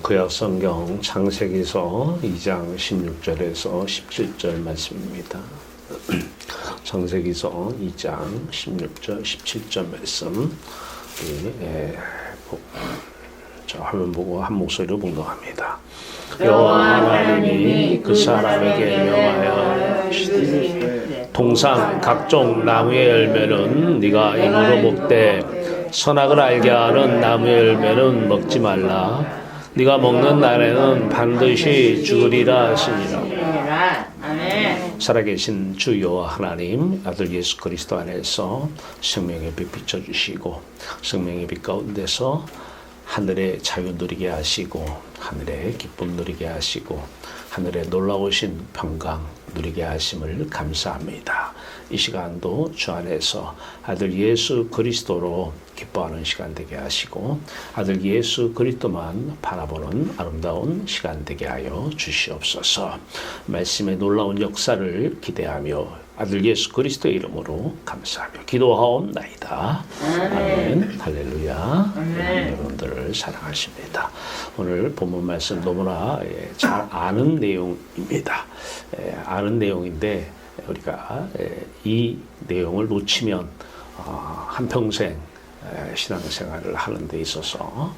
구약 성경 창세기서 2장 16절에서 17절 말씀입니다. 창세기서 2장 16절 17절 말씀 화면 보고 한 목소리로 봉독합니다. 여호와 하나님이 그 사람에게 명하여 이르시되 동산 각종 나무의 열매는 네가 입으로 먹되 선악을 알게 하는 나무의 열매는 먹지 말라. 네가 먹는 날에는 반드시 죽으리라 하시니라. 살아계신 주 여호와 하나님, 아들 예수 그리스도 안에서 생명의 빛 비춰주시고 생명의 빛 가운데서 하늘의 자유 누리게 하시고 하늘의 기쁨 누리게 하시고 하늘의 놀라우신 평강 누리게 하심을 감사합니다. 이 시간도 주 안에서 아들 예수 그리스도로 기뻐하는 시간 되게 하시고 아들 예수 그리스도만 바라보는 아름다운 시간 되게 하여 주시옵소서. 말씀의 놀라운 역사를 기대하며 아들 예수 그리스도의 이름으로 감사하며 기도하옵나이다. 아멘. 할렐루야. 여러분들을 사랑하십니다. 오늘 본문 말씀 너무나 잘 아는 내용입니다. 아는 내용인데 우리가 이 내용을 놓치면 한평생 신앙생활을 하는 데 있어서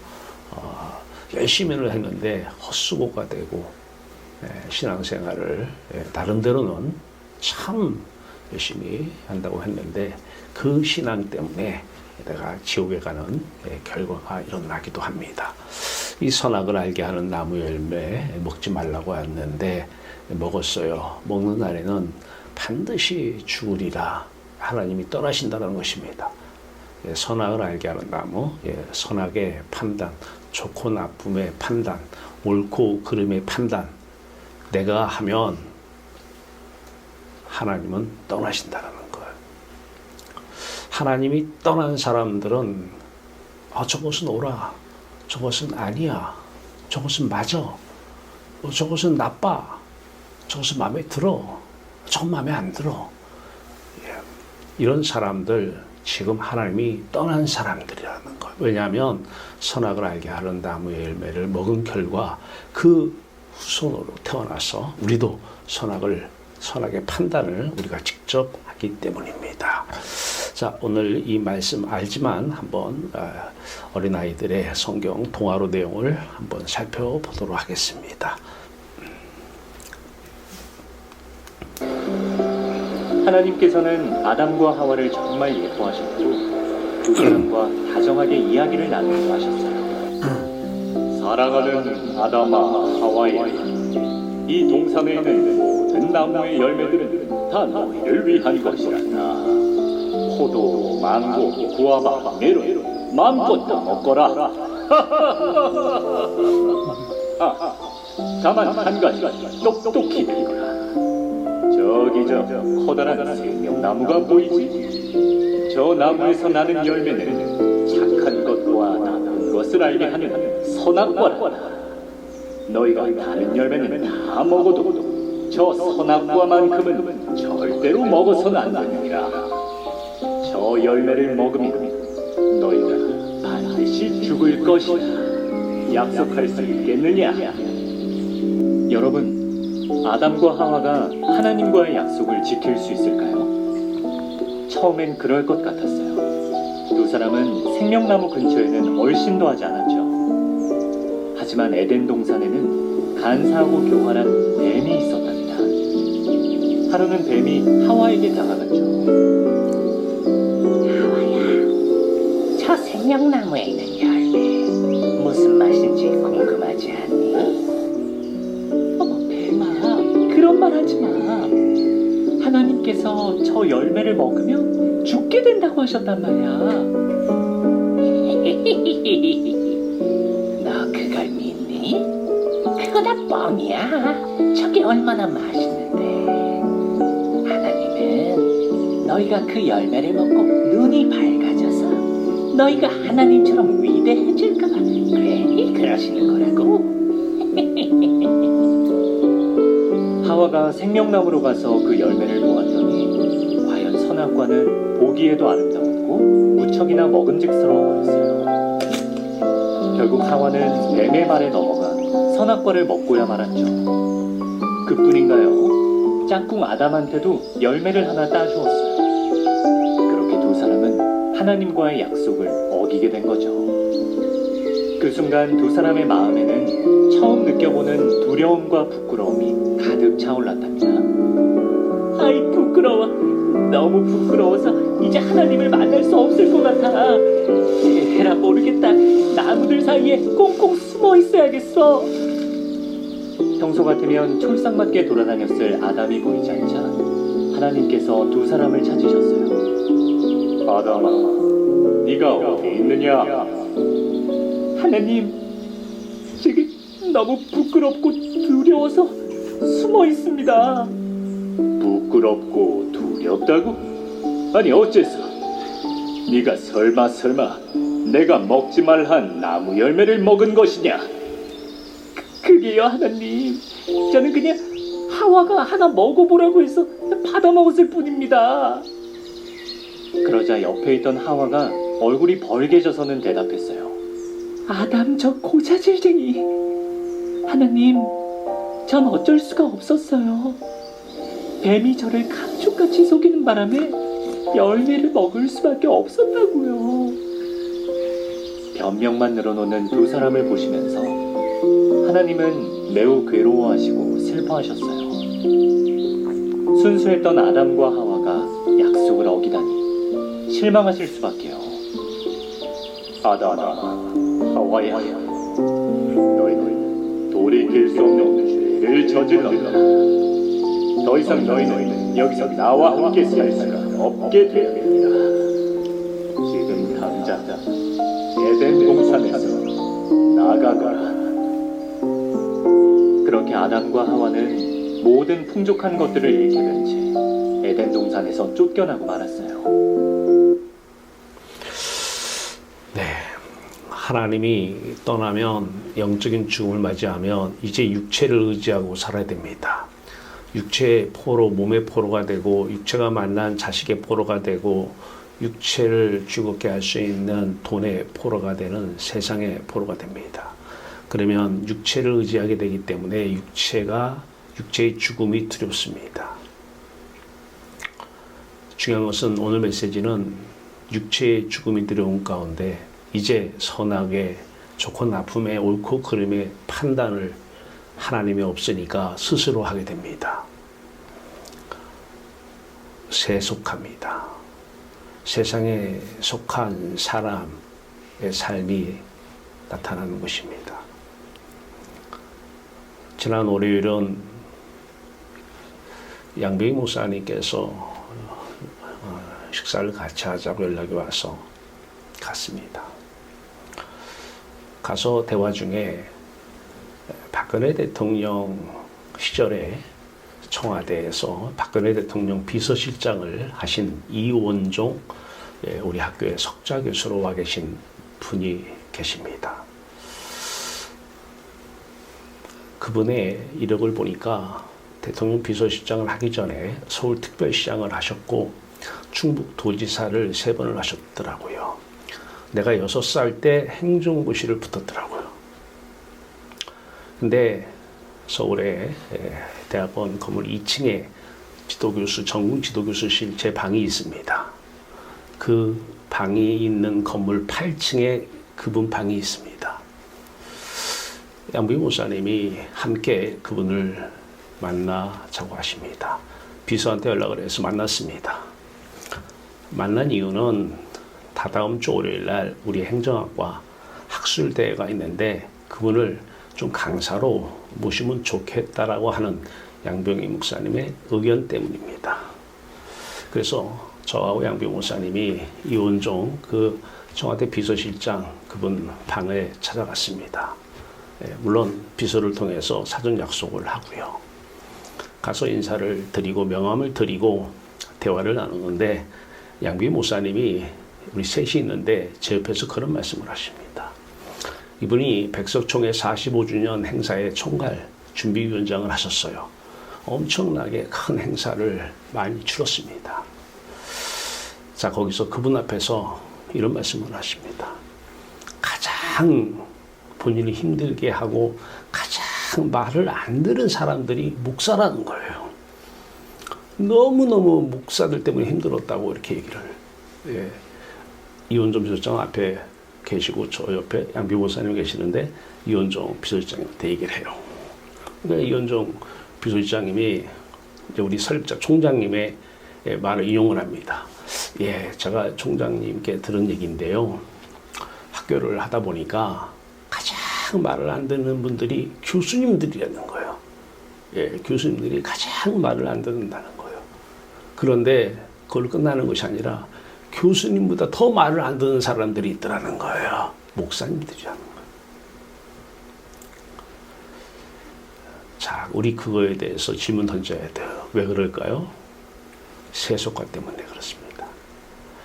열심히는 했는데 헛수고가 되고 신앙생활을 다른데로는 참 열심히 한다고 했는데 그 신앙 때문에 내가 지옥에 가는 결과가 일어나기도 합니다. 이 선악을 알게 하는 나무 열매 먹지 말라고 했는데 먹었어요. 먹는 날에는 반드시 죽으리라. 하나님이 떠나신다는 것입니다. 선악을 알게 하는 나무, 선악의 판단, 좋고 나쁨의 판단, 옳고 그름의 판단, 내가 하면 하나님은 떠나신다는 거예요. 하나님이 떠난 사람들은 저것은 옳아, 저것은 아니야, 저것은 맞아, 저것은 나빠, 저것은 마음에 들어, 저건 마음에 안 들어. 이런 사람들 지금 하나님이 떠난 사람들이라는 거예요. 왜냐하면 선악을 알게 하는 나무의 열매를 먹은 결과 그 후손으로 태어나서 우리도 선악의 판단을 우리가 직접 하기 때문입니다. 자, 오늘 이 말씀 알지만 한번 어린아이들의 성경 동화로 내용을 한번 살펴보도록 하겠습니다. 하나님께서는 아담과 하와를 정말 예뻐하셨고 두 사람과 다정하게 이야기를 나누기도 하셨어요. 사랑하는 아담아, 하와야, 이 동산에 있는 모든 나무의 열매들은 다 너희를 위한 것이란다. 포도, 망고, 구아바, 메론 마음껏 다 먹거라. 다만 한 가지 똑똑히 들거라. 저기 저 커다란 생명나무가 보이지? 저 나무에서 나는 열매는 착한 것과 나쁜 것을 알게 하는 선악과란다. 너희가 다른 열매는 다 먹어도 저 선악과만큼은 절대로 먹어서는 안 되느니라. 저 열매를 먹으면 너희가 반드시 죽을 것이라. 약속할 수 있겠느냐? 여러분, 아담과 하와가 하나님과의 약속을 지킬 수 있을까요? 처음엔 그럴 것 같았어요. 두 사람은 생명나무 근처에는 얼씬도 하지 않았죠. 하지만 에덴 동산에는 간사하고 교활한 뱀이 있었답니다. 하루는 뱀이 하와에게 다가갔죠. 하와야, 저 생명나무에 있는 열매 무슨 맛인지 궁금하지 않니? 그런 말 하지 마. 하나님께서 저 열매를 먹으면 죽게 된다고 하셨단 말이야. 너 그걸 믿니? 그거 다 뻥이야. 저게 얼마나 맛있는데. 하나님은 너희가 그 열매를 먹고 눈이 밝아져서 너희가 하나님처럼 위대해질까 봐 괜히 그러시는 거라고. 하와가 생명나무로 가서 그 열매를 보았더니 과연 선악과는 보기에도 아름다웠고 무척이나 먹음직스러워 보였어요. 결국 하와는 뱀의 말에 넘어가 선악과를 먹고야 말았죠. 그뿐인가요? 짝꿍 아담한테도 열매를 하나 따주었어요. 그렇게 두 사람은 하나님과의 약속을 어기게 된 거죠. 그 순간 두 사람의 마음에는 처음 느껴보는 두려움과 부끄러움이 가득 차올랐답니다. 아이 부끄러워. 너무 부끄러워서 이제 하나님을 만날 수 없을 것 같아. 에라 모르겠다. 나무들 사이에 꽁꽁 숨어 있어야겠어. 평소 같으면 촐싹맞게 돌아다녔을 아담이 보이지 않자 하나님께서 두 사람을 찾으셨어요. 아담아, 네가 어디 있느냐? 하나님, 제게 너무 부끄럽고 두려워서 숨어 있습니다. 부끄럽고 두렵다고? 아니 어째서? 네가 설마 내가 먹지 말한 나무 열매를 먹은 것이냐? 그게요, 하나님. 저는 그냥 하와가 하나 먹어보라고 해서 받아 먹었을 뿐입니다. 그러자 옆에 있던 하와가 얼굴이 벌개져서는 대답했어요. 아담 저 고자질쟁이. 하나님, 전 어쩔 수가 없었어요. 뱀이 저를 감쪽같이 속이는 바람에 열매를 먹을 수밖에 없었다고요. 변명만 늘어놓는 두 사람을 보시면서 하나님은 매우 괴로워하시고 슬퍼하셨어요. 순수했던 아담과 하와가 약속을 어기다니 실망하실 수밖에요. 아담아, 하와야, 너희는 돌이킬 수 없는 죄를 저질렀다. 더 이상 너희는 여기서 나와 함께 살 수가 없게 되었느니라. 지금 당장 에덴 동산에서 나가거라. 그렇게 아담과 하와는 모든 풍족한 것들을 잃게 된 채 에덴 동산에서 쫓겨나고 말았어요. 네, 하나님이 떠나면 영적인 죽음을 맞이하면 이제 육체를 의지하고 살아야 됩니다. 육체의 포로, 몸의 포로가 되고 육체가 만난 자식의 포로가 되고 육체를 즐겁게 할 수 있는 돈의 포로가 되는 세상의 포로가 됩니다. 그러면 육체를 의지하게 되기 때문에 육체의 죽음이 두렵습니다. 중요한 것은 오늘 메시지는 육체의 죽음이 두려운 가운데 이제 선악의 좋고 나쁨의 옳고 그름의 판단을 하나님이 없으니까 스스로 하게 됩니다. 세속합니다. 세상에 속한 사람의 삶이 나타나는 것입니다. 지난 월요일은 양병희 목사님께서 식사를 같이 하자고 연락이 와서 갔습니다. 가서 대화 중에 박근혜 대통령 시절에 청와대에서 박근혜 대통령 비서실장을 하신 이원종 우리 학교의 석좌 교수로 와 계신 분이 계십니다. 그분의 이력을 보니까 대통령 비서실장을 하기 전에 서울특별시장을 하셨고 충북도지사를 3번을 하셨더라고요. 내가 6살 때 행정고시를 붙었더라고요. 근데 서울에 대학원 건물 2층에 지도교수, 전국 지도교수실 제 방이 있습니다. 그 방이 있는 건물 8층에 그분 방이 있습니다. 양부희 목사님이 함께 그분을 만나자고 하십니다. 비서한테 연락을 해서 만났습니다. 만난 이유는 다다음 주 월요일 날 우리 행정학과 학술대회가 있는데 그분을 좀 강사로 모시면 좋겠다라고 하는 양병희 목사님의 의견 때문입니다. 그래서 저하고 양병희 목사님이 이원종 그 청와대 비서실장 그분 방에 찾아갔습니다. 물론 비서를 통해서 사전 약속을 하고요. 가서 인사를 드리고 명함을 드리고 대화를 나누는데 양병희 목사님이 우리 셋이 있는데 제 옆에서 그런 말씀을 하십니다. 이분이 백석총회 45주년 행사의 총괄 준비위원장을 하셨어요. 엄청나게 큰 행사를 많이 치렀습니다. 자, 거기서 그분 앞에서 이런 말씀을 하십니다. 가장 본인을 힘들게 하고 가장 말을 안 들은 사람들이 목사라는 거예요. 너무너무 목사들 때문에 힘들었다고 이렇게 얘기를. 예. 이원종 비서장 앞에 계시고 저 옆에 양비 목사님 계시는데 이원종 비서실장님한테 얘기를 해요. 그러니까 이원종 비서실장님이 이제 우리 설립자 총장님의 말을 인용을 합니다. 예, 제가 총장님께 들은 얘기인데요. 학교를 하다 보니까 가장 말을 안 듣는 분들이 교수님들이라는 거예요. 예, 교수님들이 가장 말을 안 듣는다는 거예요. 그런데 그걸로 끝나는 것이 아니라 교수님보다 더 말을 안 듣는 사람들이 있더라는 거예요. 목사님들이라는 거예요. 자, 우리 그거에 대해서 질문 던져야 돼요. 왜 그럴까요? 세속화 때문에 그렇습니다.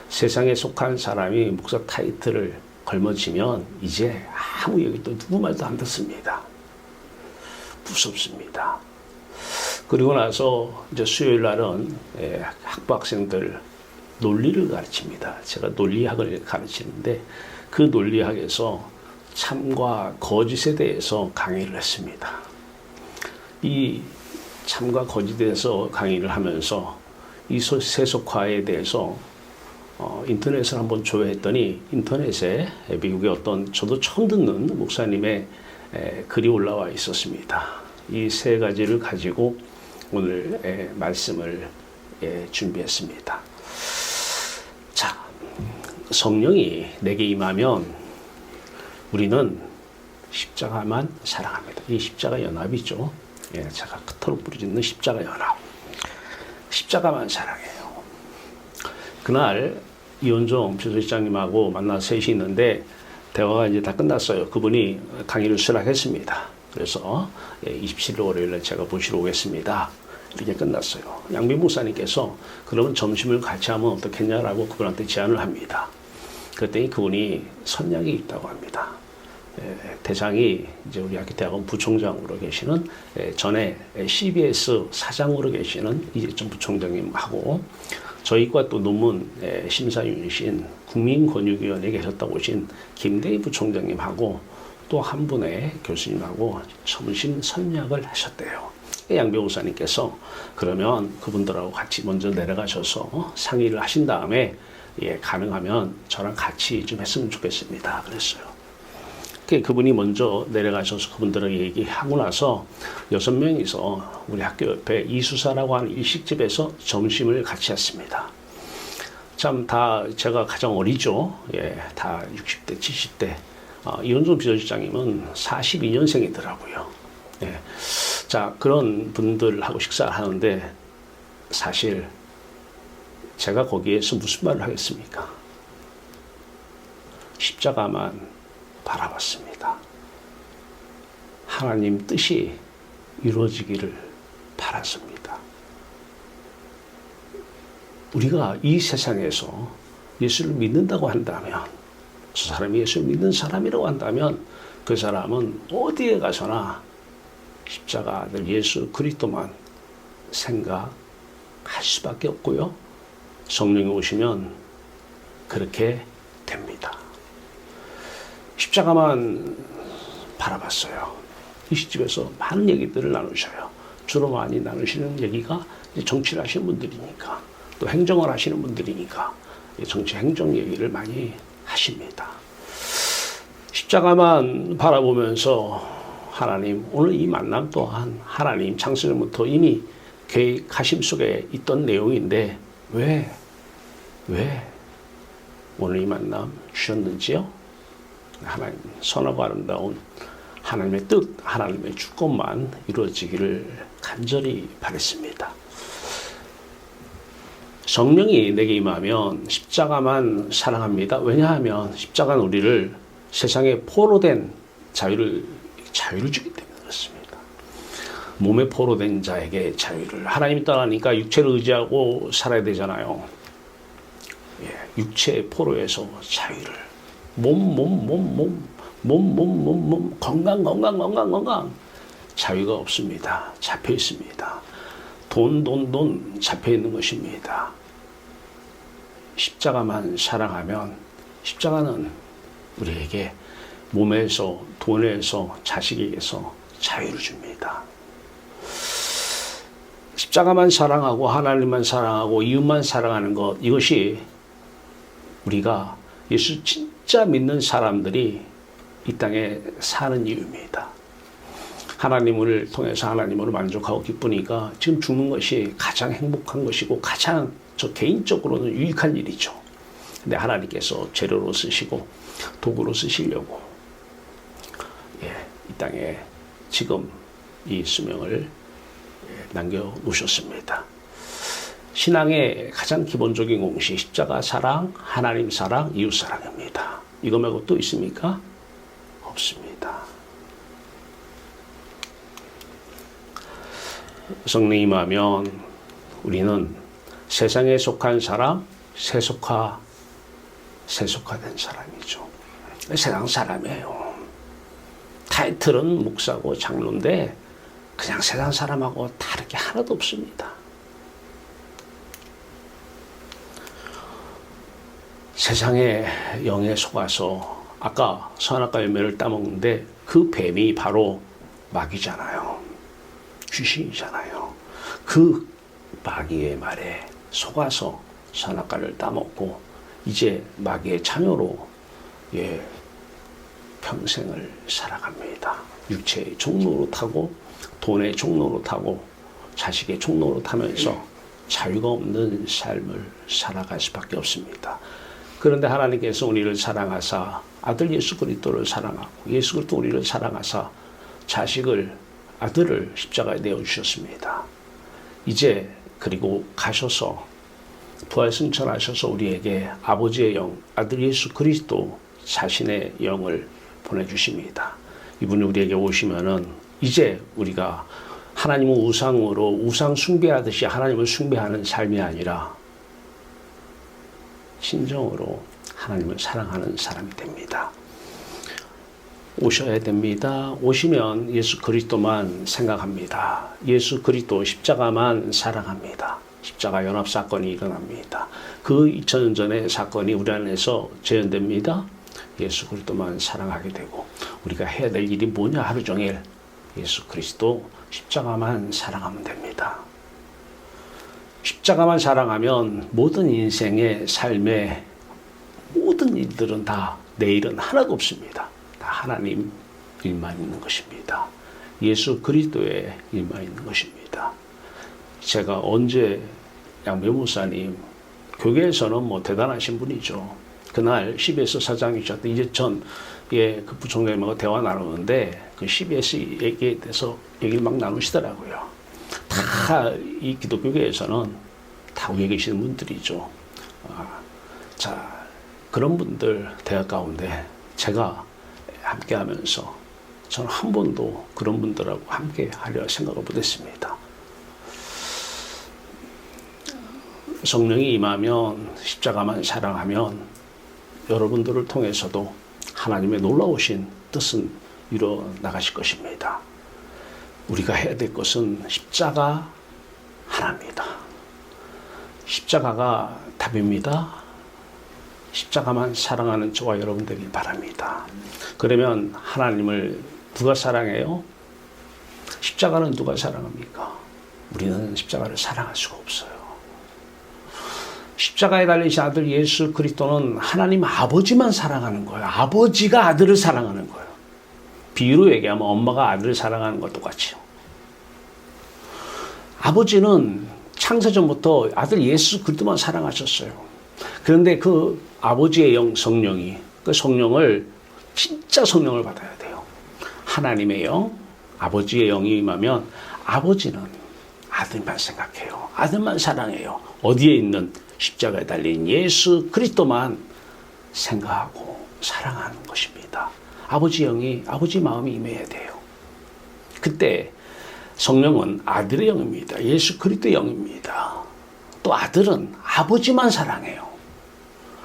세상에 속한 사람이 목사 타이틀을 걸머지면 이제 아무 얘기도 누구 말도 안 듣습니다. 무섭습니다. 그리고 나서 이제 수요일 날은 학부 학생들 논리를 가르칩니다. 제가 논리학을 가르치는데 그 논리학에서 참과 거짓에 대해서 강의를 했습니다. 이 참과 거짓에 대해서 강의를 하면서 이 세속화에 대해서 인터넷을 한번 조회했더니 인터넷에 미국의 어떤 저도 처음 듣는 목사님의 글이 올라와 있었습니다. 이 세 가지를 가지고 오늘 말씀을 준비했습니다. 자, 성령이 내게 임하면 우리는 십자가만 사랑합니다. 이 십자가 연합이죠. 예, 제가 그토록 부르짖는 십자가 연합. 십자가만 사랑해요. 그날 이원종 비서실장님하고 만나 셋이 있는데 대화가 이제 다 끝났어요. 그분이 강의를 수락했습니다. 그래서 27일 월요일에 제가 보시러 오겠습니다. 이렇게 끝났어요. 양비 목사님께서 그러면 점심을 같이 하면 어떻겠냐라고 그분한테 제안을 합니다. 그랬더니 그분이 선약이 있다고 합니다. 대장이 이제 우리 학교대학원 부총장으로 계시는 전에 CBS 사장으로 계시는 이재천 부총장님하고 저희과 또 논문 심사위원이신 국민권익위원회에 계셨다고 오신 김대희 부총장님하고 또 한 분의 교수님하고 점심 선약을 하셨대요. 양병 목사님께서 그러면 그분들하고 같이 먼저 내려가셔서 상의를 하신 다음에 가능하면 저랑 같이 좀 했으면 좋겠습니다. 그랬어요. 그분이 먼저 내려가셔서 그분들에게 얘기하고 나서 6명이서 우리 학교 옆에 이수사라고 하는 일식집에서 점심을 같이 했습니다. 참 다 제가 가장 어리죠. 다 60대, 70대. 이원종 비서실장님은 42년생이더라고요. 자, 그런 분들하고 식사를 하는데 사실 제가 거기에서 무슨 말을 하겠습니까? 십자가만 바라봤습니다. 하나님 뜻이 이루어지기를 바랐습니다. 우리가 이 세상에서 예수를 믿는다고 한다면, 저 사람이 예수를 믿는 사람이라고 한다면 그 사람은 어디에 가서나 십자가 아들 예수 그리스도만 생각할 수밖에 없고요. 성령이 오시면 그렇게 됩니다. 십자가만 바라봤어요. 이 시집에서 많은 얘기들을 나누셔요. 주로 많이 나누시는 얘기가 정치를 하시는 분들이니까, 또 행정을 하시는 분들이니까 정치 행정 얘기를 많이 하십니다. 십자가만 바라보면서 하나님, 오늘 이 만남 또한 하나님 창세전부터 이미 계획하심 속에 있던 내용인데 왜 오늘 이 만남 주셨는지요? 하나님 선하고 아름다운 하나님의 뜻, 하나님의 주권만 이루어지기를 간절히 바랬습니다. 성령이 내게 임하면 십자가만 사랑합니다. 왜냐하면 십자가는 우리를 세상에 포로된 자유를 주기 때문에 그렇습니다. 몸에 포로된 자에게 자유를, 하나님이 떠나니까 육체를 의지하고 살아야 되잖아요. 육체의 포로에서 자유를, 건강 자유가 없습니다. 잡혀 있습니다. 돈 잡혀 있는 것입니다. 십자가만 사랑하면 십자가는 우리에게 몸에서, 돈에서, 자식에게서 자유를 줍니다. 십자가만 사랑하고 하나님만 사랑하고 이웃만 사랑하는 것, 이것이 우리가 예수 진짜 믿는 사람들이 이 땅에 사는 이유입니다. 하나님을 통해서 하나님으로 만족하고 기쁘니까 지금 죽는 것이 가장 행복한 것이고 가장 저 개인적으로는 유익한 일이죠. 근데 하나님께서 재료로 쓰시고 도구로 쓰시려고 이 땅에 지금 이 수명을 남겨놓으셨습니다. 신앙의 가장 기본적인 공식, 십자가 사랑, 하나님 사랑, 이웃 사랑입니다. 이거 말고 또 있습니까? 없습니다. 성령이 임하면 우리는 세상에 속한 사람, 세속화된 사람이죠. 세상 사람이에요. 타이틀은 목사고 장로인데 그냥 세상 사람하고 다를 게 하나도 없습니다. 세상의 영에 속아서 아까 선악과 열매를 따먹는데 그 뱀이 바로 마귀잖아요. 귀신이잖아요. 그 마귀의 말에 속아서 선악과를 따먹고 이제 마귀의 자녀로 평생을 살아갑니다. 육체의 종로로 타고 돈의 종로로 타고 자식의 종로로 타면서 자유가 없는 삶을 살아갈 수밖에 없습니다. 그런데 하나님께서 우리를 사랑하사 아들 예수 그리스도를 사랑하고 예수 그리스도 우리를 사랑하사 자식을 아들을 십자가에 내어주셨습니다. 이제 그리고 가셔서 부활승천하셔서 우리에게 아버지의 영, 아들 예수 그리스도 자신의 영을 보내주십니다. 이분이 우리에게 오시면은 이제 우리가 하나님을 우상으로 우상 숭배하듯이 하나님을 숭배하는 삶이 아니라 진정으로 하나님을 사랑하는 사람이 됩니다. 오셔야 됩니다. 오시면 예수 그리스도만 생각합니다. 예수 그리스도 십자가만 사랑합니다. 십자가 연합 사건이 일어납니다. 그 2000년 전의 사건이 우리 안에서 재현됩니다. 예수 그리스도만 사랑하게 되고 우리가 해야 될 일이 뭐냐 하루 종일 예수 그리스도 십자가만 사랑하면 됩니다. 십자가만 사랑하면 모든 인생의 삶의 모든 일들은 다 내일은 하나도 없습니다. 다 하나님 일만 있는 것입니다. 예수 그리스도의 일만 있는 것입니다. 제가 언제 양배 목사님 교회에서는 뭐 대단하신 분이죠. 그날 CBS 사장이셨던 이재천 그 부총장님하고 대화 나누는데 그 CBS 얘기에 대해서 얘기를 막 나누시더라고요. 다 이 기독교계에서는 다 위에 계시는 분들이죠. 자, 그런 분들 대화 가운데 제가 함께 하면서 저는 한 번도 그런 분들하고 함께 하려 생각을 못했습니다. 성령이 임하면 십자가만 사랑하면 여러분들을 통해서도 하나님의 놀라우신 뜻은 이루어 나가실 것입니다. 우리가 해야 될 것은 십자가 하나입니다. 십자가가 답입니다. 십자가만 사랑하는 저와 여러분 되길 바랍니다. 그러면 하나님을 누가 사랑해요? 십자가는 누가 사랑합니까? 우리는 십자가를 사랑할 수가 없어요. 십자가에 달리신 아들 예수 그리스도는 하나님 아버지만 사랑하는 거예요. 아버지가 아들을 사랑하는 거예요. 비유로 얘기하면 엄마가 아들을 사랑하는 것 똑같이요. 아버지는 창세전부터 아들 예수 그리스도만 사랑하셨어요. 그런데 그 아버지의 영 성령이 그 성령을 진짜 성령을 받아야 돼요. 하나님의 영, 아버지의 영이 임하면 아버지는 아들만 생각해요. 아들만 사랑해요. 어디에 있는 십자가에 달린 예수 그리스도만 생각하고 사랑하는 것입니다. 아버지 영이 아버지 마음이 임해야 돼요. 그때 성령은 아들의 영입니다. 예수 그리스도의 영입니다. 또 아들은 아버지만 사랑해요.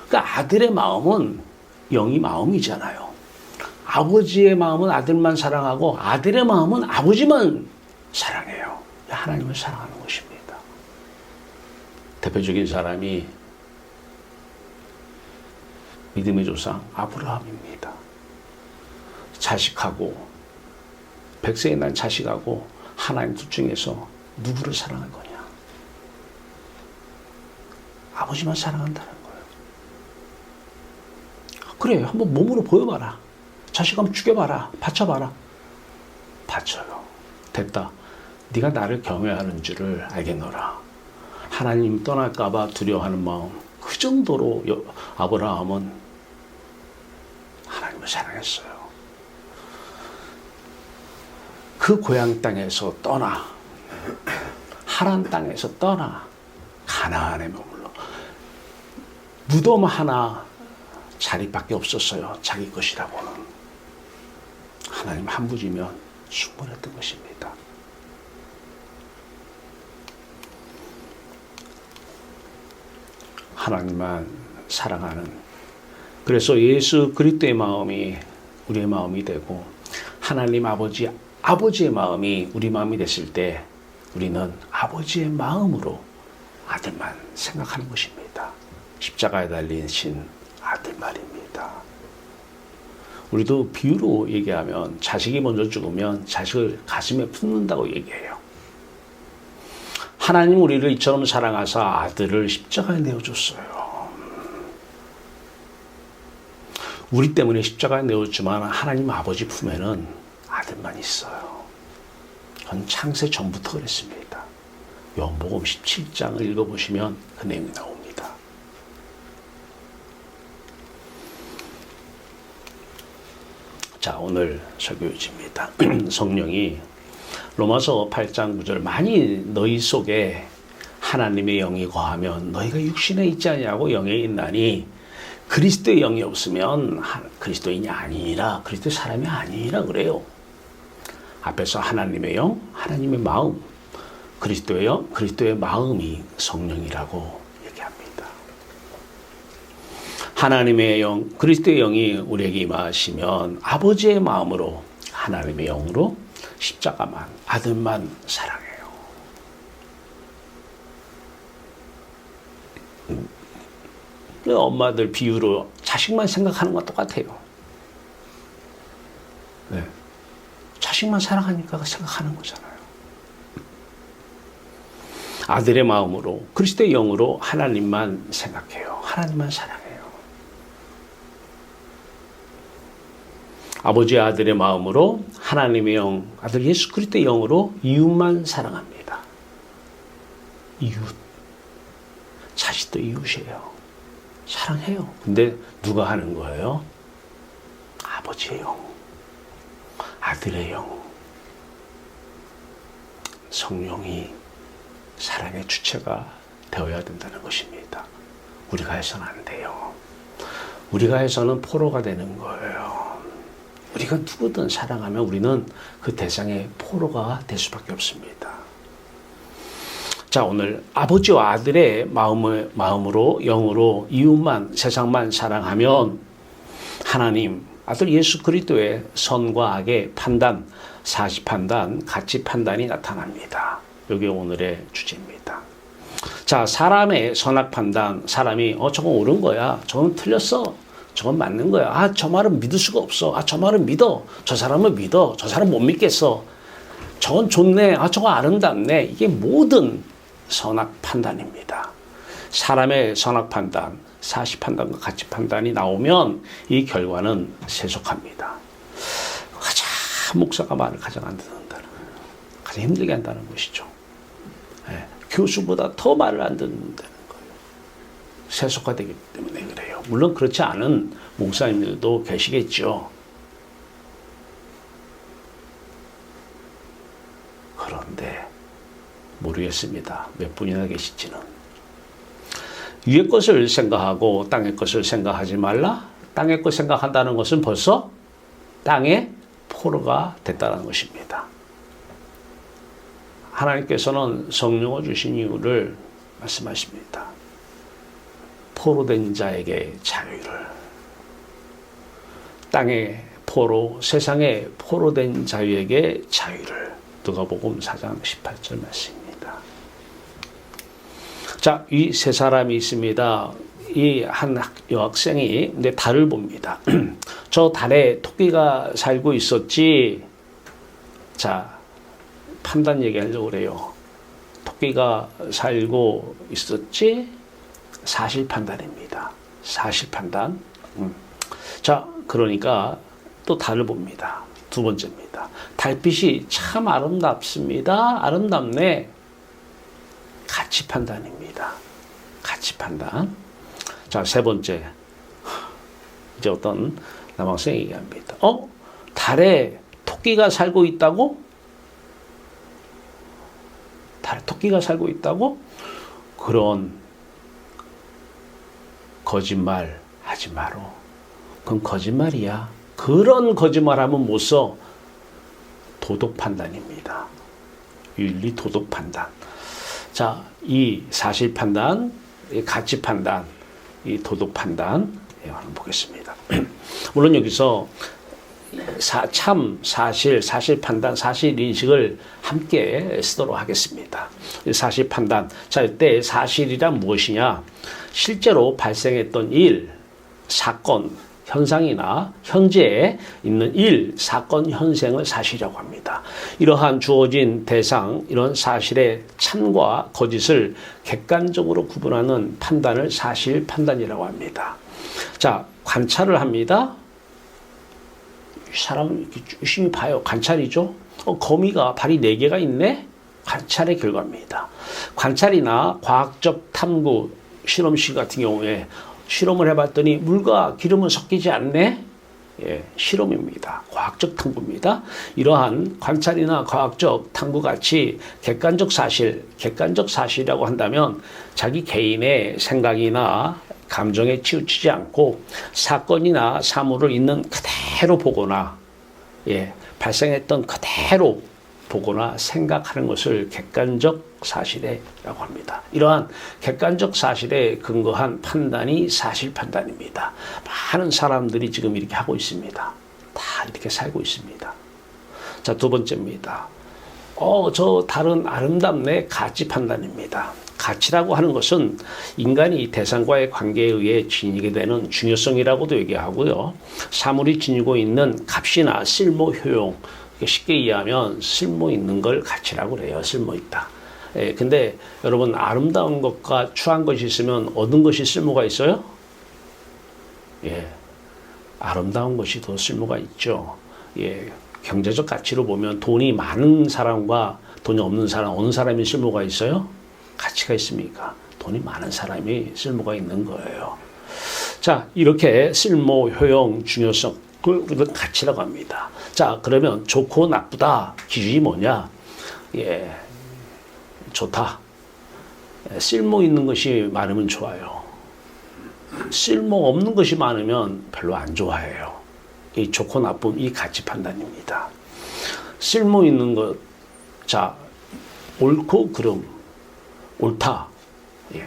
그러니까 아들의 마음은 영이 마음이잖아요. 아버지의 마음은 아들만 사랑하고 아들의 마음은 아버지만 사랑해요. 하나님을 사랑하는 것입니다. 대표적인 사람이 믿음의 조상 아브라함입니다. 자식하고, 백세에 난 자식하고 하나님 둘 중에서 누구를 사랑할 거냐? 아버지만 사랑한다는 거예요. 그래, 한번 몸으로 보여봐라. 자식 한번 죽여봐라. 바쳐봐라. 바쳐요. 됐다. 네가 나를 경외하는 줄을 알겠노라. 하나님 떠날까봐 두려워하는 마음, 그 정도로 아브라함은 하나님을 사랑했어요. 그 고향 땅에서 떠나, 하란 땅에서 떠나 가나안에 머물러, 무덤 하나 자리밖에 없었어요. 자기 것이라고는. 하나님 한 부지면 충분했던 것입니다. 하나님만 사랑하는, 그래서 예수 그리스도의 마음이 우리의 마음이 되고 하나님 아버지의 마음이 우리 마음이 됐을 때 우리는 아버지의 마음으로 아들만 생각하는 것입니다. 십자가에 달리신 아들 말입니다. 우리도 비유로 얘기하면 자식이 먼저 죽으면 자식을 가슴에 품는다고 얘기해요. 하나님 우리를 이처럼 사랑하사 아들을 십자가에 내어줬어요. 우리 때문에 십자가에 내었지만 하나님 아버지 품에는 아들만 있어요. 그건 창세 전부터 그랬습니다. 요한복음 17장을 읽어보시면 그 내용이 나옵니다. 자, 오늘 설교 유지입니다. 성령이 로마서 8장 9절, 만일 너희 속에 하나님의 영이 거하면 너희가 육신에 있지 아니하고 영에 있나니, 그리스도의 영이 없으면 그리스도인이 아니라, 그리스도의 사람이 아니라 그래요. 앞에서 하나님의 영, 하나님의 마음, 그리스도의 영, 그리스도의 마음이 성령이라고 얘기합니다. 하나님의 영, 그리스도의 영이 우리에게 임하시면 아버지의 마음으로, 하나님의 영으로 십자가만, 아들만 사랑해요. 엄마들 비유로 자식만 생각하는 건 똑같아요. 네. 자식만 사랑하니까 생각하는 거잖아요. 아들의 마음으로, 그리스도의 영으로 하나님만 생각해요. 하나님만 사랑해요. 아버지의 아들의 마음으로, 하나님의 영, 아들 예수 그리스도의 영으로 이웃만 사랑합니다. 이웃. 자식도 이웃이에요. 사랑해요. 근데 누가 하는 거예요? 아버지의 영, 아들의 영, 성령이 사랑의 주체가 되어야 된다는 것입니다. 우리가 해서는 안 돼요. 우리가 해서는 포로가 되는 거예요. 우리가 누구든 사랑하면 우리는 그 대상의 포로가 될 수밖에 없습니다. 자, 오늘 아버지와 아들의 마음으로, 영으로 이웃만, 세상만 사랑하면 하나님, 아들 예수 그리스도의 선과 악의 판단, 사시판단, 가치 판단이 나타납니다. 이게 오늘의 주제입니다. 자, 사람의 선악 판단, 사람이 저건 옳은 거야, 저건 틀렸어, 저건 맞는 거야, 저 말은 믿을 수가 없어, 저 말은 믿어, 저 사람은 믿어, 저 사람 못 믿겠어, 저건 좋네, 저거 아름답네. 이게 모든 선악 판단입니다. 사람의 선악 판단, 사시 판단과 가치 판단이 나오면 이 결과는 세속합니다. 가장 목사가 말을 가장 안 듣는다는 거예요. 가장 힘들게 한다는 것이죠. 네. 교수보다 더 말을 안 듣는다는 거예요. 세속화되기 때문에 그래요. 물론 그렇지 않은 목사님들도 계시겠죠. 그런데 모르겠습니다. 몇 분이나 계실지는. 위의 것을 생각하고 땅의 것을 생각하지 말라. 땅의 것 생각한다는 것은 벌써 땅의 포로가 됐다는 것입니다. 하나님께서는 성령을 주신 이유를 말씀하십니다. 포로된 자에게 자유를. 땅의 포로, 세상의 포로된 자유에게 자유를. 누가복음 4장 18절 말씀입니다. 자, 이 세 사람이 있습니다. 이 한 여학생이 이제 달을 봅니다. 저 달에 토끼가 살고 있었지. 자, 판단 얘기하려고 그래요. 토끼가 살고 있었지? 사실 판단입니다. 사실 판단. 자, 그러니까 또 달을 봅니다. 두 번째입니다. 달빛이 참 아름답습니다. 아름답네. 가치 판단입니다. 가치 판단. 자, 세 번째. 이제 어떤 남학생이 얘기합니다. 달에 토끼가 살고 있다고? 달에 토끼가 살고 있다고? 그런 거짓말 하지 마로. 그건 거짓말이야. 그런 거짓말하면 못 써. 도덕 판단입니다. 윤리 도덕 판단. 자, 이 사실 판단, 이 가치 판단, 이 도덕 판단 한번 보겠습니다. 물론 여기서 참, 사실, 사실 판단, 사실 인식을 함께 쓰도록 하겠습니다. 사실 판단. 자, 이때 사실이란 무엇이냐? 실제로 발생했던 일, 사건, 현상이나 현재에 있는 일, 사건, 현생을 사실이라고 합니다. 이러한 주어진 대상, 이런 사실의 참과 거짓을 객관적으로 구분하는 판단을 사실 판단이라고 합니다. 자, 관찰을 합니다. 사람 이렇게 유심히 봐요. 관찰이죠. 거미가 발이 4개가 있네? 관찰의 결과입니다. 관찰이나 과학적 탐구, 실험실 같은 경우에 실험을 해봤더니 물과 기름은 섞이지 않네? 예, 실험입니다. 과학적 탐구입니다. 이러한 관찰이나 과학적 탐구 같이 객관적 사실, 객관적 사실이라고 한다면 자기 개인의 생각이나 감정에 치우치지 않고 사건이나 사물을 있는 그대로 보거나, 예, 발생했던 그대로 보거나 생각하는 것을 객관적 사실이라고 합니다. 이러한 객관적 사실에 근거한 판단이 사실 판단입니다. 많은 사람들이 지금 이렇게 하고 있습니다. 다 이렇게 살고 있습니다. 자, 두 번째입니다. 저 달은 아름답네. 가치 판단입니다. 가치라고 하는 것은 인간이 대상과의 관계에 의해 지니게 되는 중요성이라고도 얘기하고요. 사물이 지니고 있는 값이나 쓸모, 효용, 쉽게 이해하면 쓸모 있는 걸 가치라고 그래요. 쓸모 있다. 예, 근데 여러분 아름다운 것과 추한 것이 있으면 얻은 것이 쓸모가 있어요? 예, 아름다운 것이 더 쓸모가 있죠. 예, 경제적 가치로 보면 돈이 많은 사람과 돈이 없는 사람, 어느 사람이 쓸모가 있어요? 가치가 있습니까? 돈이 많은 사람이 쓸모가 있는 거예요. 자, 이렇게 쓸모, 효용, 중요성, 그걸 가치라고 합니다. 자, 그러면 좋고 나쁘다 기준이 뭐냐? 예, 좋다. 쓸모 있는 것이 많으면 좋아요. 쓸모 없는 것이 많으면 별로 안 좋아해요. 이 좋고 나쁨, 이 가치 판단입니다. 쓸모 있는 것, 자, 옳고 그름, 옳다. 예.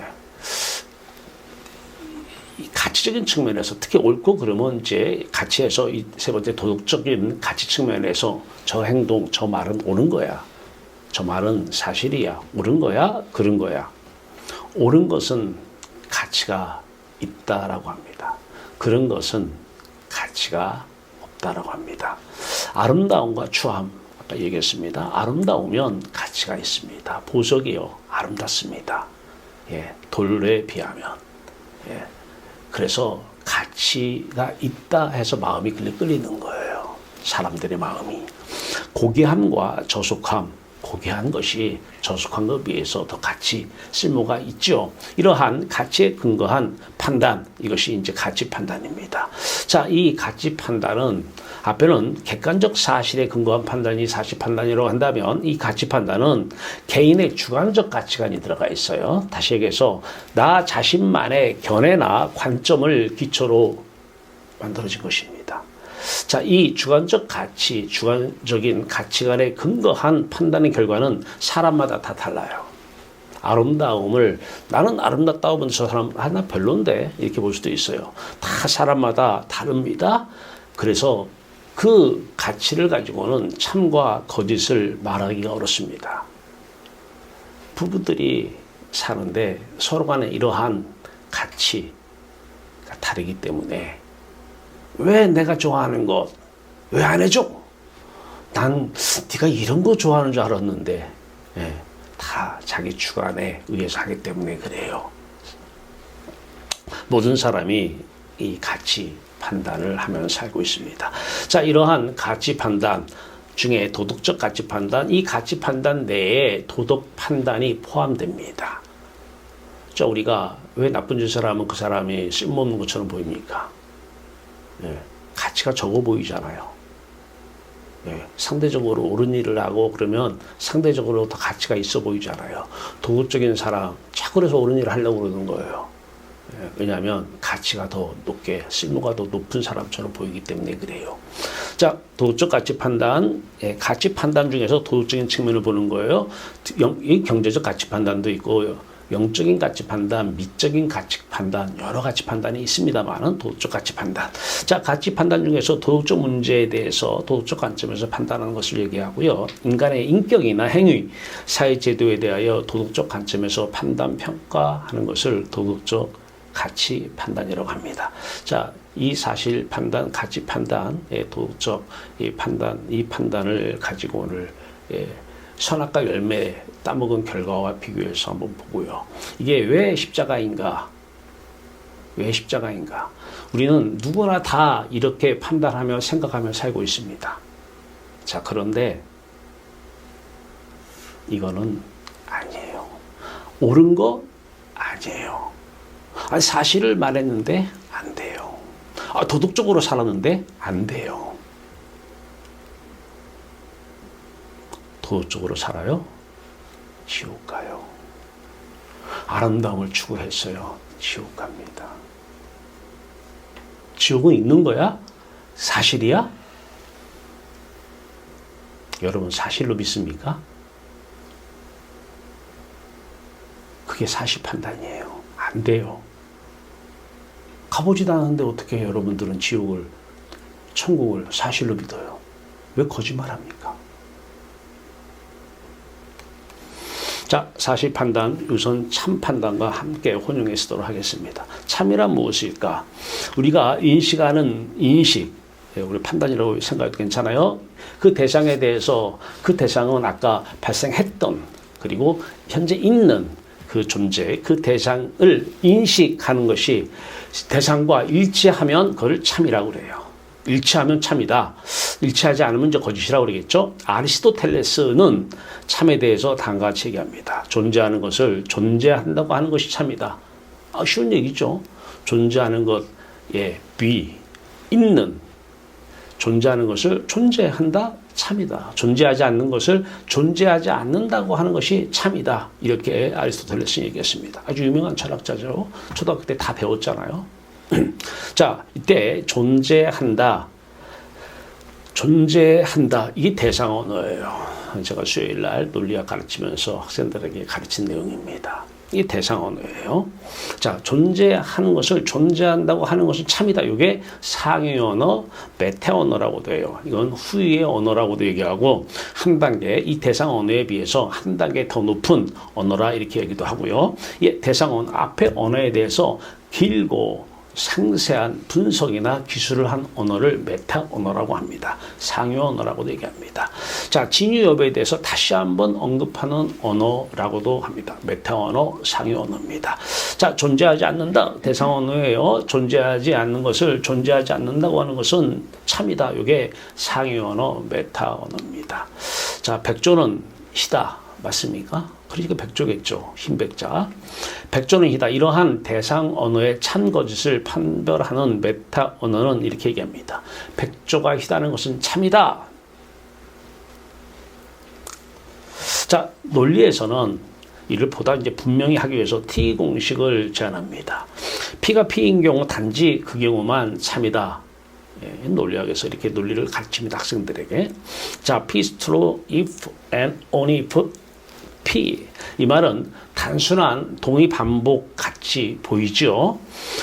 이 가치적인 측면에서 특히 옳고 그름은 이제 가치에서 이 세 번째 도덕적인 가치 측면에서 저 행동, 저 말은 옳은 거야. 저 말은 사실이야. 옳은 거야. 그른 거야. 옳은 것은 가치가 있다라고 합니다. 그런 것은 가치가 없다라고 합니다. 아름다움과 추함, 아까 얘기했습니다. 아름다우면 가치가 있습니다. 보석이요, 아름답습니다. 예, 돌에 비하면. 예, 그래서 가치가 있다 해서 마음이 끌리는 거예요. 사람들의 마음이. 고귀함과 저속함, 고귀한 것이 저속한 것에 비해서 더 가치, 쓸모가 있죠. 이러한 가치에 근거한 판단, 이것이 이제 가치 판단입니다. 자, 이 가치 판단은 앞에는 객관적 사실에 근거한 판단이 사실 판단이라고 한다면 이 가치 판단은 개인의 주관적 가치관이 들어가 있어요. 다시 얘기해서 나 자신만의 견해나 관점을 기초로 만들어진 것입니다. 자, 이 주관적 가치, 주관적인 가치관에 근거한 판단의 결과는 사람마다 다 달라요. 아름다움을 나는 아름답다고 보면 저 사람 나 별론데 이렇게 볼 수도 있어요. 다 사람마다 다릅니다. 그래서 그 가치를 가지고는 참과 거짓을 말하기가 어렵습니다. 부부들이 사는데 서로 간에 이러한 가치, 다르기 때문에 왜 내가 좋아하는 것 왜 안 해줘? 난 네가 이런 거 좋아하는 줄 알았는데 다 자기 주관에 의해서 하기 때문에 그래요. 모든 사람이 이 가치 판단을 하면서 살고 있습니다. 자, 이러한 가치 판단 중에 도덕적 가치 판단, 이 가치 판단 내에 도덕 판단이 포함됩니다. 자, 우리가 왜 나쁜 짓을 하면 그 사람이 쓸모없는 것처럼 보입니까? 가치가 적어 보이잖아요. 상대적으로 옳은 일을 하고 그러면 상대적으로 더 가치가 있어 보이잖아요. 도덕적인 사람, 자꾸 그래서 옳은 일을 하려고 그러는 거예요. 왜냐하면 가치가 더 높게, 쓸모가 더 높은 사람처럼 보이기 때문에 그래요. 자, 도덕적 가치 판단, 가치 판단 중에서 도덕적인 측면을 보는 거예요. 이 경제적 가치 판단도 있고, 영적인 가치 판단, 미적인 가치 판단, 여러 가치 판단이 있습니다만은 도덕적 가치 판단. 자, 가치 판단 중에서 도덕적 문제에 대해서 도덕적 관점에서 판단하는 것을 얘기하고요. 인간의 인격이나 행위, 사회 제도에 대하여 도덕적 관점에서 판단, 평가하는 것을 도덕적 가치 판단이라고 합니다. 자, 이 사실 판단, 가치 판단의 도덕적 이 판단을 가지고 오늘 선악과 열매 따먹은 결과와 비교해서 한번 보고요. 이게 왜 십자가인가? 왜 십자가인가? 우리는 누구나 다 이렇게 판단하며 생각하며 살고 있습니다. 자, 그런데 이거는 아니에요. 옳은 거 아니에요. 아니, 사실을 말했는데 안 돼요. 도덕적으로 살았는데 안 돼요. 도덕적으로 살아요? 지옥 가요. 아름다움을 추구했어요. 지옥 갑니다. 지옥은 있는 거야? 사실이야? 여러분 사실로 믿습니까? 그게 사실 판단이에요. 안 돼요. 가보지도 않았는데 어떻게 여러분들은 지옥을, 천국을 사실로 믿어요? 왜 거짓말합니까? 자, 사실 판단, 우선 참 판단과 함께 혼용해 쓰도록 하겠습니다. 참이란 무엇일까? 우리가 인식하는 인식, 우리 판단이라고 생각해도 괜찮아요. 그 대상에 대해서 그 대상은 아까 발생했던 그리고 현재 있는 그 존재, 그 대상을 인식하는 것이 대상과 일치하면 그걸 참이라고 그래요. 일치하면 참이다. 일치하지 않으면 이제 거짓이라고 그러겠죠. 아리스토텔레스는 참에 대해서 다음과 같이 얘기합니다. 존재하는 것을 존재한다고 하는 것이 참이다. 쉬운 얘기죠. 존재하는 것, 있는, 존재하는 것을 존재한다, 참이다. 존재하지 않는 것을 존재하지 않는다고 하는 것이 참이다. 이렇게 아리스토텔레스는 얘기했습니다. 아주 유명한 철학자죠. 초등학교 때 다 배웠잖아요. 자, 이때 존재한다. 이게 대상 언어예요. 제가 수요일 날 논리학 가르치면서 학생들에게 가르친 내용입니다. 이게 대상 언어예요. 자, 존재하는 것을 존재한다고 하는 것은 참이다. 이게 상위 언어, 메타 언어라고도 해요. 이건 후위의 언어라고도 얘기하고 한 단계, 이 대상 언어에 비해서 한 단계 더 높은 언어라 이렇게 얘기도 하고요. 이 대상 언어, 앞에 언어에 대해서 길고 상세한 분석이나 기술을 한 언어를 메타 언어라고 합니다. 상위 언어라고도 얘기합니다. 자, 진유 여부에 대해서 다시 한번 언급하는 언어라고도 합니다. 메타 언어, 상위 언어입니다. 자, 존재하지 않는다. 대상 언어예요. 존재하지 않는 것을 존재하지 않는다고 하는 것은 참이다. 이게 상위 언어, 메타 언어입니다. 자, 백조는 희다. 맞습니까? 그러니까 백조겠죠. 흰백자. 백조는 희다. 이러한 대상 언어의 참 거짓을 판별하는 메타 언어는 이렇게 얘기합니다. 백조가 희다는 것은 참이다. 자, 논리에서는 이를 보다 이제 분명히 하기 위해서 T 공식을 제안합니다. P가 P인 경우 단지 그 경우만 참이다. 논리학에서 이렇게 논리를 가르칩니다. 학생들에게. 자, P is true if and only if P. 이 말은 단순한 동의 반복 같이 보이죠.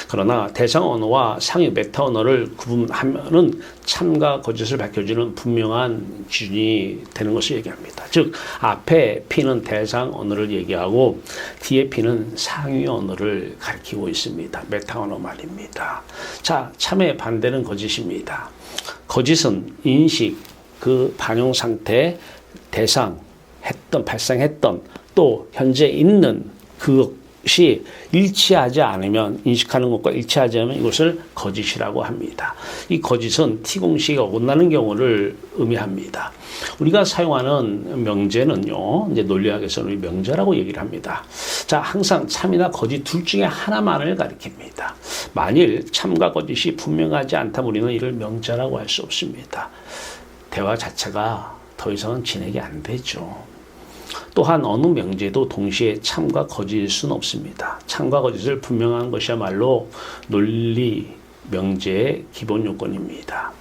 그러나 대상 언어와 상위 메타 언어를 구분하면은 참과 거짓을 밝혀주는 분명한 기준이 되는 것을 얘기합니다. 즉 앞에 P는 대상 언어를 얘기하고 뒤에 P는 상위 언어를 가리키고 있습니다. 메타 언어 말입니다. 자, 참의 반대는 거짓입니다. 거짓은 인식, 그 반영 상태, 대상, 발생했던 또 현재 있는 그것이 일치하지 않으면 인식하는 것과 일치하지 않으면 이것을 거짓이라고 합니다. 이 거짓은 T공식이 어긋나는 경우를 의미합니다. 우리가 사용하는 명제는요, 이제 논리학에서는 명제라고 얘기를 합니다. 자, 항상 참이나 거짓 둘 중에 하나만을 가리킵니다. 만일 참과 거짓이 분명하지 않다면 우리는 이를 명제라고 할 수 없습니다. 대화 자체가 더 이상은 진행이 안 되죠. 또한 어느 명제도 동시에 참과 거짓일 수는 없습니다. 참과 거짓을 분명한 것이야말로 논리 명제의 기본 요건입니다.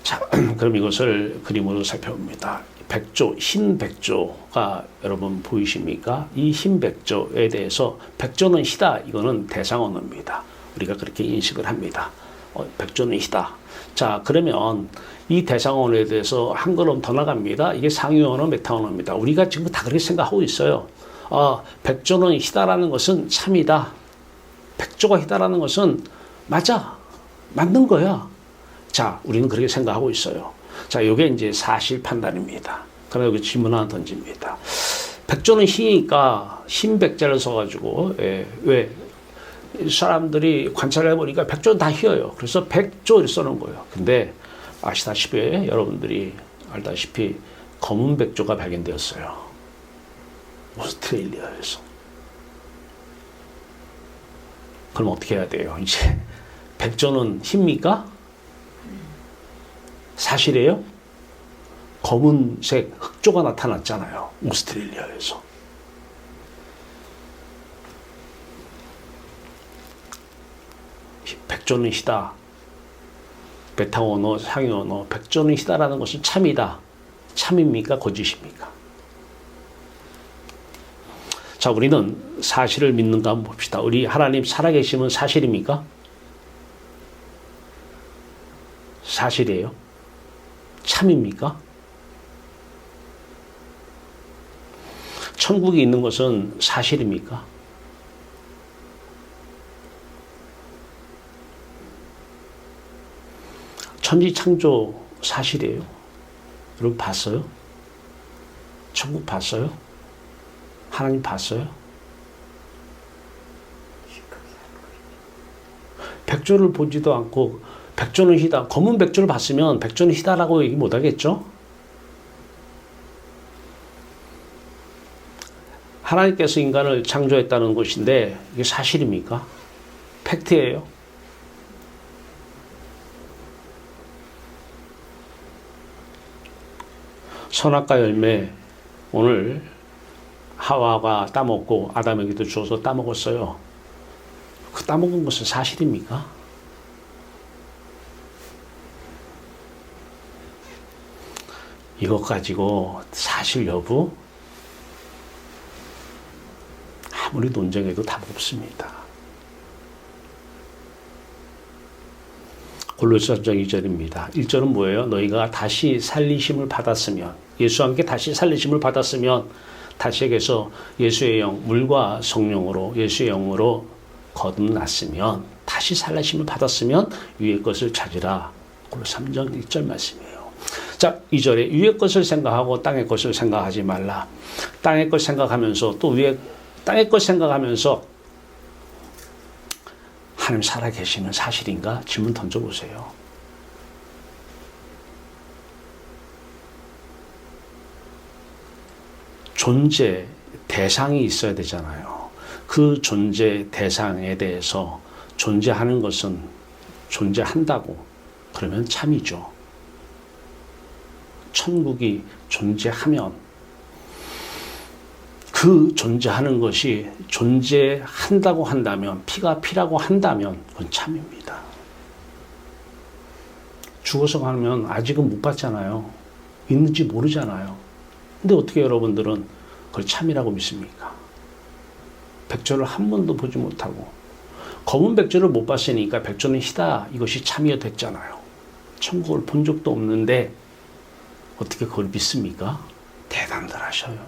자, 그럼 이것을 그림으로 살펴봅니다. 백조, 흰 백조가 여러분 보이십니까? 이 흰 백조에 대해서 백조는 희다. 이거는 대상 언어입니다. 우리가 그렇게 인식을 합니다. 백조는 희다. 자, 그러면 이 대상 언어에 대해서 한 걸음 더 나갑니다. 이게 상위 언어, 메타 언어입니다. 우리가 지금 다 그렇게 생각하고 있어요. 백조는 희다라는 것은 참이다. 백조가 희다라는 것은 맞아. 맞는 거야. 자, 우리는 그렇게 생각하고 있어요. 자, 이게 이제 사실 판단입니다. 그럼 여기 질문 하나 던집니다. 백조는 희니까 흰 백자를 써가지고, 왜? 사람들이 관찰을 해보니까 백조는 다 희어요. 그래서 백조를 써놓은 거예요. 근데 아시다시피, 여러분들이 알다시피 검은 백조가 발견되었어요. 오스트레일리아에서. 그럼 어떻게 해야 돼요? 이제 백조는 힙니까? 사실이에요? 검은색 흑조가 나타났잖아요. 오스트레일리아에서. 백조는 희다. 베타 언어, 상위 언어, 백조는 희다라는 것은 참이다. 참입니까? 거짓입니까? 자, 우리는 사실을 믿는가 한번 봅시다. 우리 하나님 살아계시면 사실입니까? 사실이에요? 참입니까? 천국이 있는 것은 사실입니까? 천지 창조 사실이에요. 여러분 봤어요? 천국 봤어요? 하나님 봤어요? 백조를 보지도 않고 백조는 희다. 검은 백조를 봤으면 백조는 희다라고 얘기 못 하겠죠? 하나님께서 인간을 창조했다는 것인데 이게 사실입니까? 팩트예요. 선악과 열매 오늘 하와가 따먹고 아담에게도 주어서 따먹었어요. 그 따먹은 것은 사실입니까? 이것 가지고 사실 여부 아무리 논쟁해도 답 없습니다. 골로새 3장 2절입니다. 1절은 뭐예요? 너희가 다시 살리심을 받았으면, 예수와 함께 다시 살리심을 받았으면, 다시에게서 예수의 영, 물과 성령으로 예수의 영으로 거듭났으면, 다시 살리심을 받았으면 위의 것을 찾으라. 골로새 3장 1절 말씀이에요. 자, 2절에 위의 것을 생각하고 땅의 것을 생각하지 말라. 땅의 것 생각하면서 또 위에 땅의 것 생각하면서 하나님 살아계시는 사실인가? 질문 던져보세요. 존재 대상이 있어야 되잖아요. 그 존재 대상에 대해서 존재하는 것은 존재한다고 그러면 참이죠. 천국이 존재하면 그 존재하는 것이 존재한다고 한다면, 피가 피라고 한다면 그건 참입니다. 죽어서 가면 아직은 못 봤잖아요. 있는지 모르잖아요. 근데 어떻게 여러분들은 그걸 참이라고 믿습니까? 백조를 한 번도 보지 못하고 검은 백조를 못 봤으니까 백조는 희다, 이것이 참이어 됐잖아요. 천국을 본 적도 없는데 어떻게 그걸 믿습니까? 대단들 하셔요.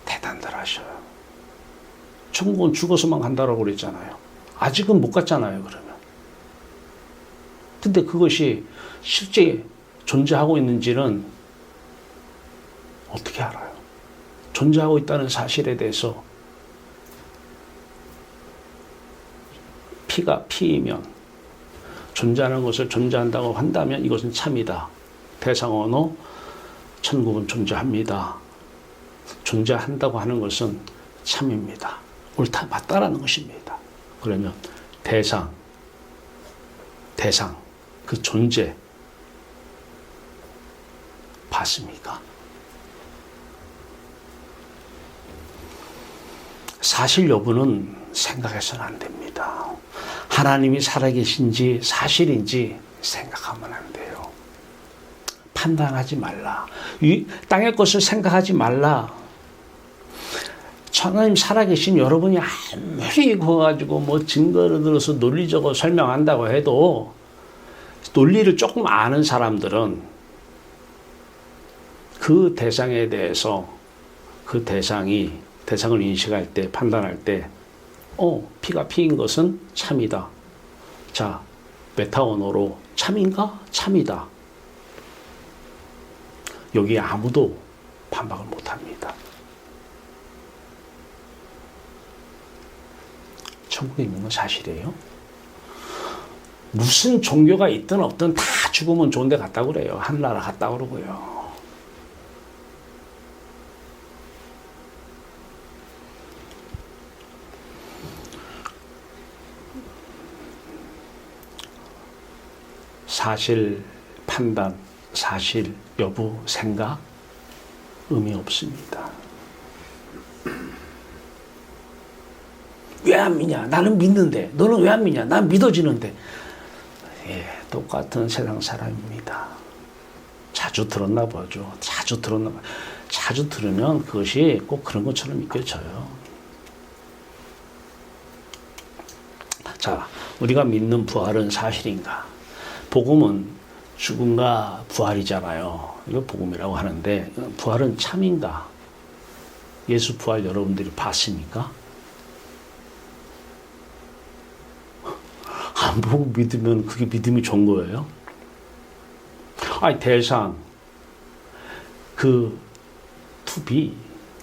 대단들 하셔요. 천국은 죽어서만 간다라고 그랬잖아요. 아직은 못 갔잖아요, 그러면. 근데 그것이 실제 존재하고 있는지는 어떻게 알아요? 존재하고 있다는 사실에 대해서 피가 피이면, 존재하는 것을 존재한다고 한다면 이것은 참이다. 대상 언어, 천국은 존재합니다. 존재한다고 하는 것은 참입니다. 옳다, 맞다라는 것입니다. 그러면 대상, 그 존재 봤습니까? 사실 여부는 생각해서는 안 됩니다. 하나님이 살아계신지 사실인지 생각하면 안 돼요. 판단하지 말라. 이 땅의 것을 생각하지 말라. 하나님 살아계신 여러분이 아무리 그거 뭐 증거를 들어서 논리적으로 설명한다고 해도 논리를 조금 아는 사람들은 그 대상에 대해서 그 대상을 인식할 때, 판단할 때, 피가 피인 것은 참이다. 자, 메타 언어로 참인가? 참이다. 여기 아무도 반박을 못 합니다. 천국에 있는 건 사실이에요. 무슨 종교가 있든 없든 다 죽으면 좋은 데 갔다고 그래요. 하늘나라 갔다고 그러고요. 사실 판단, 사실 여부, 생각 의미 없습니다. 왜 안 믿냐? 나는 믿는데 너는 왜 안 믿냐? 난 믿어지는데. 예, 똑같은 세상 사람입니다. 자주 들었나 보죠. 자주 들으면 그것이 꼭 그런 것처럼 믿겨져요. 자, 우리가 믿는 부활은 사실인가? 복음은 죽음과 부활이잖아요. 이거 복음이라고 하는데 부활은 참인가? 예수 부활 여러분들이 봤습니까? 안 보고 믿으면 그게 믿음이 좋은 거예요? 아니, 대상, 그 투비,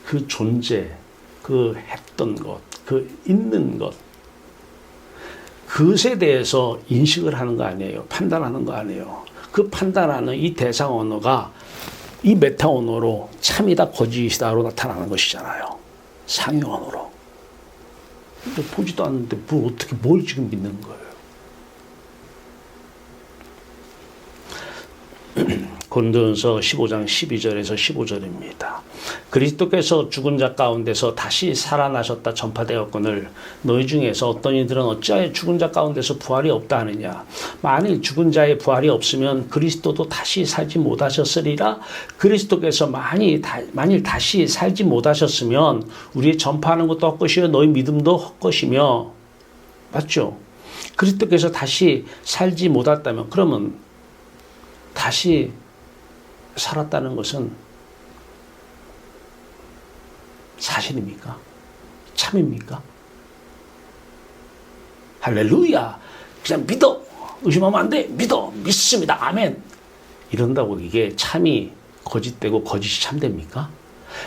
그 존재, 그 했던 것, 그 있는 것, 그것에 대해서 인식을 하는 거 아니에요. 판단하는 거 아니에요. 그 판단하는 이 대상 언어가 이 메타 언어로 참이다, 거짓이다로 나타나는 것이잖아요. 상위 언어로. 근데 보지도 않는데 뭘 지금 믿는 거예요? 고린도전서 15장 12절에서 15절입니다. 그리스도께서 죽은 자 가운데서 다시 살아나셨다 전파되었거늘 너희 중에서 어떤 이들은 어찌하여 죽은 자 가운데서 부활이 없다 하느냐. 만일 죽은 자의 부활이 없으면 그리스도도 다시 살지 못하셨으리라. 그리스도께서 만일 다시 살지 못하셨으면 우리의 전파하는 것도 헛것이요 너희 믿음도 헛것이며. 맞죠? 그리스도께서 다시 살지 못했다면 그러면 다시 살았다는 것은 사실입니까? 참입니까? 할렐루야! 그냥 믿어! 의심하면 안 돼! 믿어! 믿습니다! 아멘! 이런다고 이게 참이 거짓되고 거짓이 참됩니까?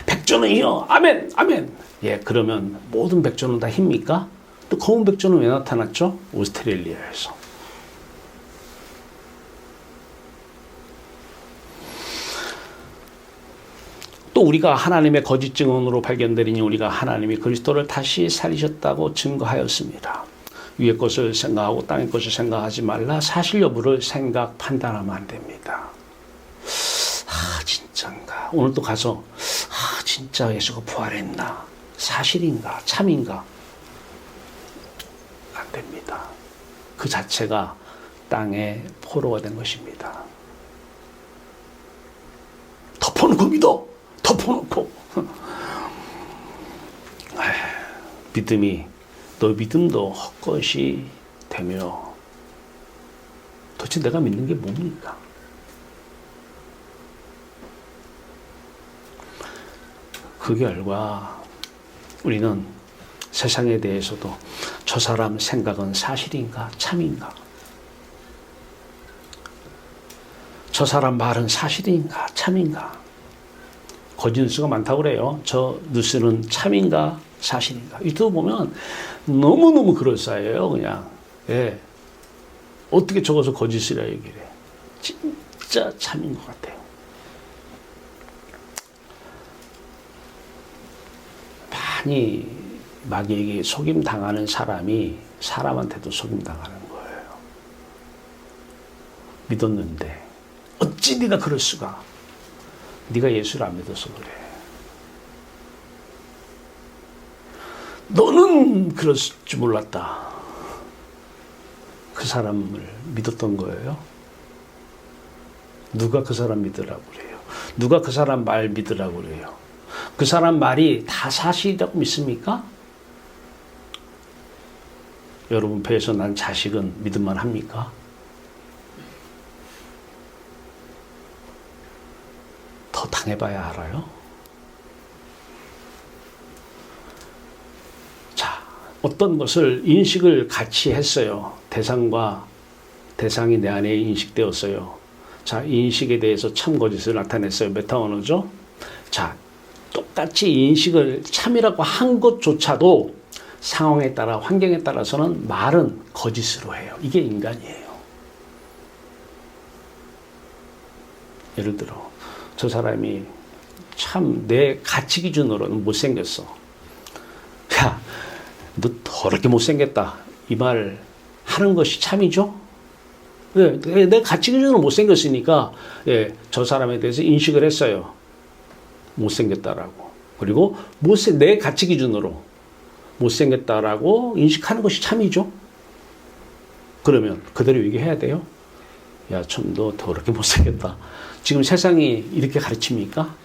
백조는요! 아멘! 아멘! 예, 그러면 모든 백조는 다 힘입니까? 또 검은 백조는 왜 나타났죠? 오스트레일리아에서. 또 우리가 하나님의 거짓 증언으로 발견되리니 우리가 하나님이 그리스도를 다시 살리셨다고 증거하였습니다. 위의 것을 생각하고 땅의 것을 생각하지 말라. 사실 여부를 판단하면 안 됩니다. 진짜인가? 오늘 또 가서 진짜 예수가 부활했나? 사실인가? 참인가? 안 됩니다. 그 자체가 땅의 포로가 된 것입니다. 덮어놓고 믿어. 덮어놓고. 믿음이, 너 믿음도 헛것이 되며 도대체 내가 믿는 게 뭡니까? 그 결과 우리는 세상에 대해서도 저 사람 생각은 사실인가 참인가? 저 사람 말은 사실인가 참인가? 거짓 뉴스가 많다고 그래요. 저 뉴스는 참인가 사실인가? 유튜브 보면 너무너무 그럴싸해요. 그냥. 예. 어떻게 적어서 거짓이라 얘기를 해. 진짜 참인 것 같아요. 많이 마귀에게 속임당하는 사람이 사람한테도 속임당하는 거예요. 믿었는데 어찌 네가 그럴 수가? 네가 예수를 안 믿어서 그래. 너는 그럴 줄 몰랐다. 그 사람을 믿었던 거예요. 누가 그 사람 믿으라고 그래요? 누가 그 사람 말 믿으라고 그래요? 그 사람 말이 다 사실이라고 믿습니까? 여러분 배에서 난 자식은 믿을만 합니까? 더 당해봐야 알아요. 자, 어떤 것을 인식을 같이 했어요. 대상과 대상이 내 안에 인식되었어요. 자, 인식에 대해서 참 거짓을 나타냈어요. 메타언어죠. 자, 똑같이 인식을 참이라고 한 것조차도 상황에 따라 환경에 따라서는 말은 거짓으로 해요. 이게 인간이에요. 예를 들어 저 사람이 참 내 가치 기준으로는 못생겼어. 야, 너 더럽게 못생겼다. 이 말 하는 것이 참이죠? 네, 내 가치 기준으로 못생겼으니까 예, 저 사람에 대해서 인식을 했어요. 못생겼다라고. 그리고 내 가치 기준으로 못생겼다라고 인식하는 것이 참이죠. 그러면 그대로 얘기해야 돼요. 야, 참 너 더럽게 못생겼다. 지금 세상이 이렇게 가르칩니까?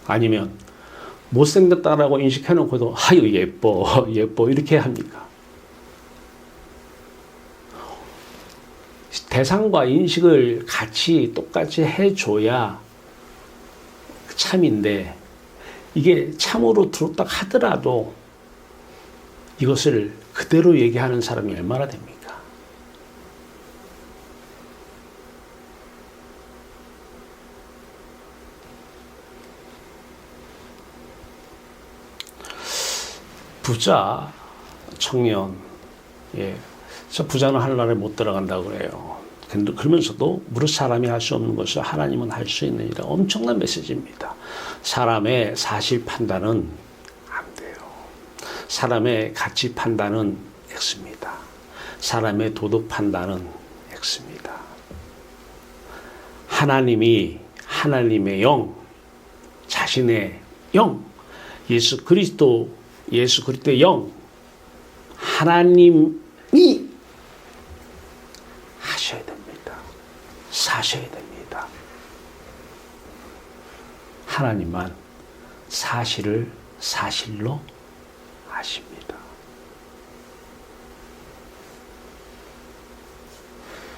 아니면 못생겼다라고 인식해놓고도 아유 예뻐 예뻐 이렇게 합니까? 대상과 인식을 같이 똑같이 해줘야 참인데 이게 참으로 들었다 하더라도 이것을 그대로 얘기하는 사람이 얼마나 됩니까? 부자, 청년, 예, 저 부자는 하늘나라에 못 들어간다고 그래요. 그러면서도 무릇 사람이 할 수 없는 것을 하나님은 할 수 있느니라. 엄청난 메시지입니다. 사람의 사실 판단은 안 돼요. 사람의 가치 판단은 X입니다. 사람의 도덕 판단은 X입니다. 하나님이 하나님의 영, 자신의 영, 예수 그리스도의 영, 하나님이 하셔야 됩니다. 사셔야 됩니다. 하나님만 사실을 사실로 아십니다.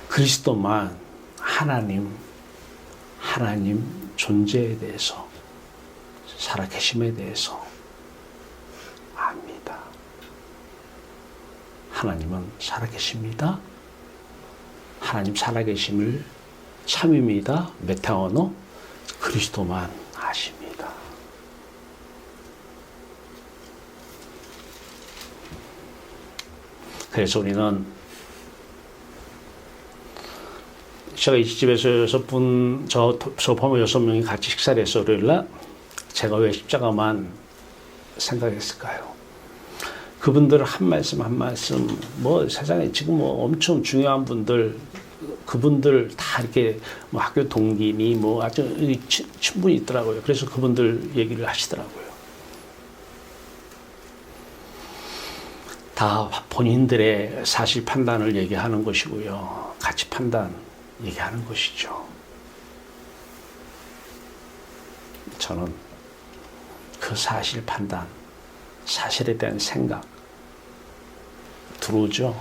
그리스도만 하나님 존재에 대해서 살아계심에 대해서 압니다. 하나님은 살아계십니다. 하나님 살아계심을 참입니다. 메타언어 그리스도만 아십니다. 그래서 우리는 제가 이 집에서 6분, 저 포함해 6명이 같이 식사를 해서 일요일날 제가 왜 십자가만 생각했을까요? 그분들 한 말씀 뭐 세상에 지금 뭐 엄청 중요한 분들 그분들 다 이렇게 뭐 학교 동기니 뭐 아주 충분히 있더라고요. 그래서 그분들 얘기를 하시더라고요. 다 본인들의 사실 판단을 얘기하는 것이고요. 가치 판단 얘기하는 것이죠. 저는 그 사실 판단, 사실에 대한 생각 들어오죠.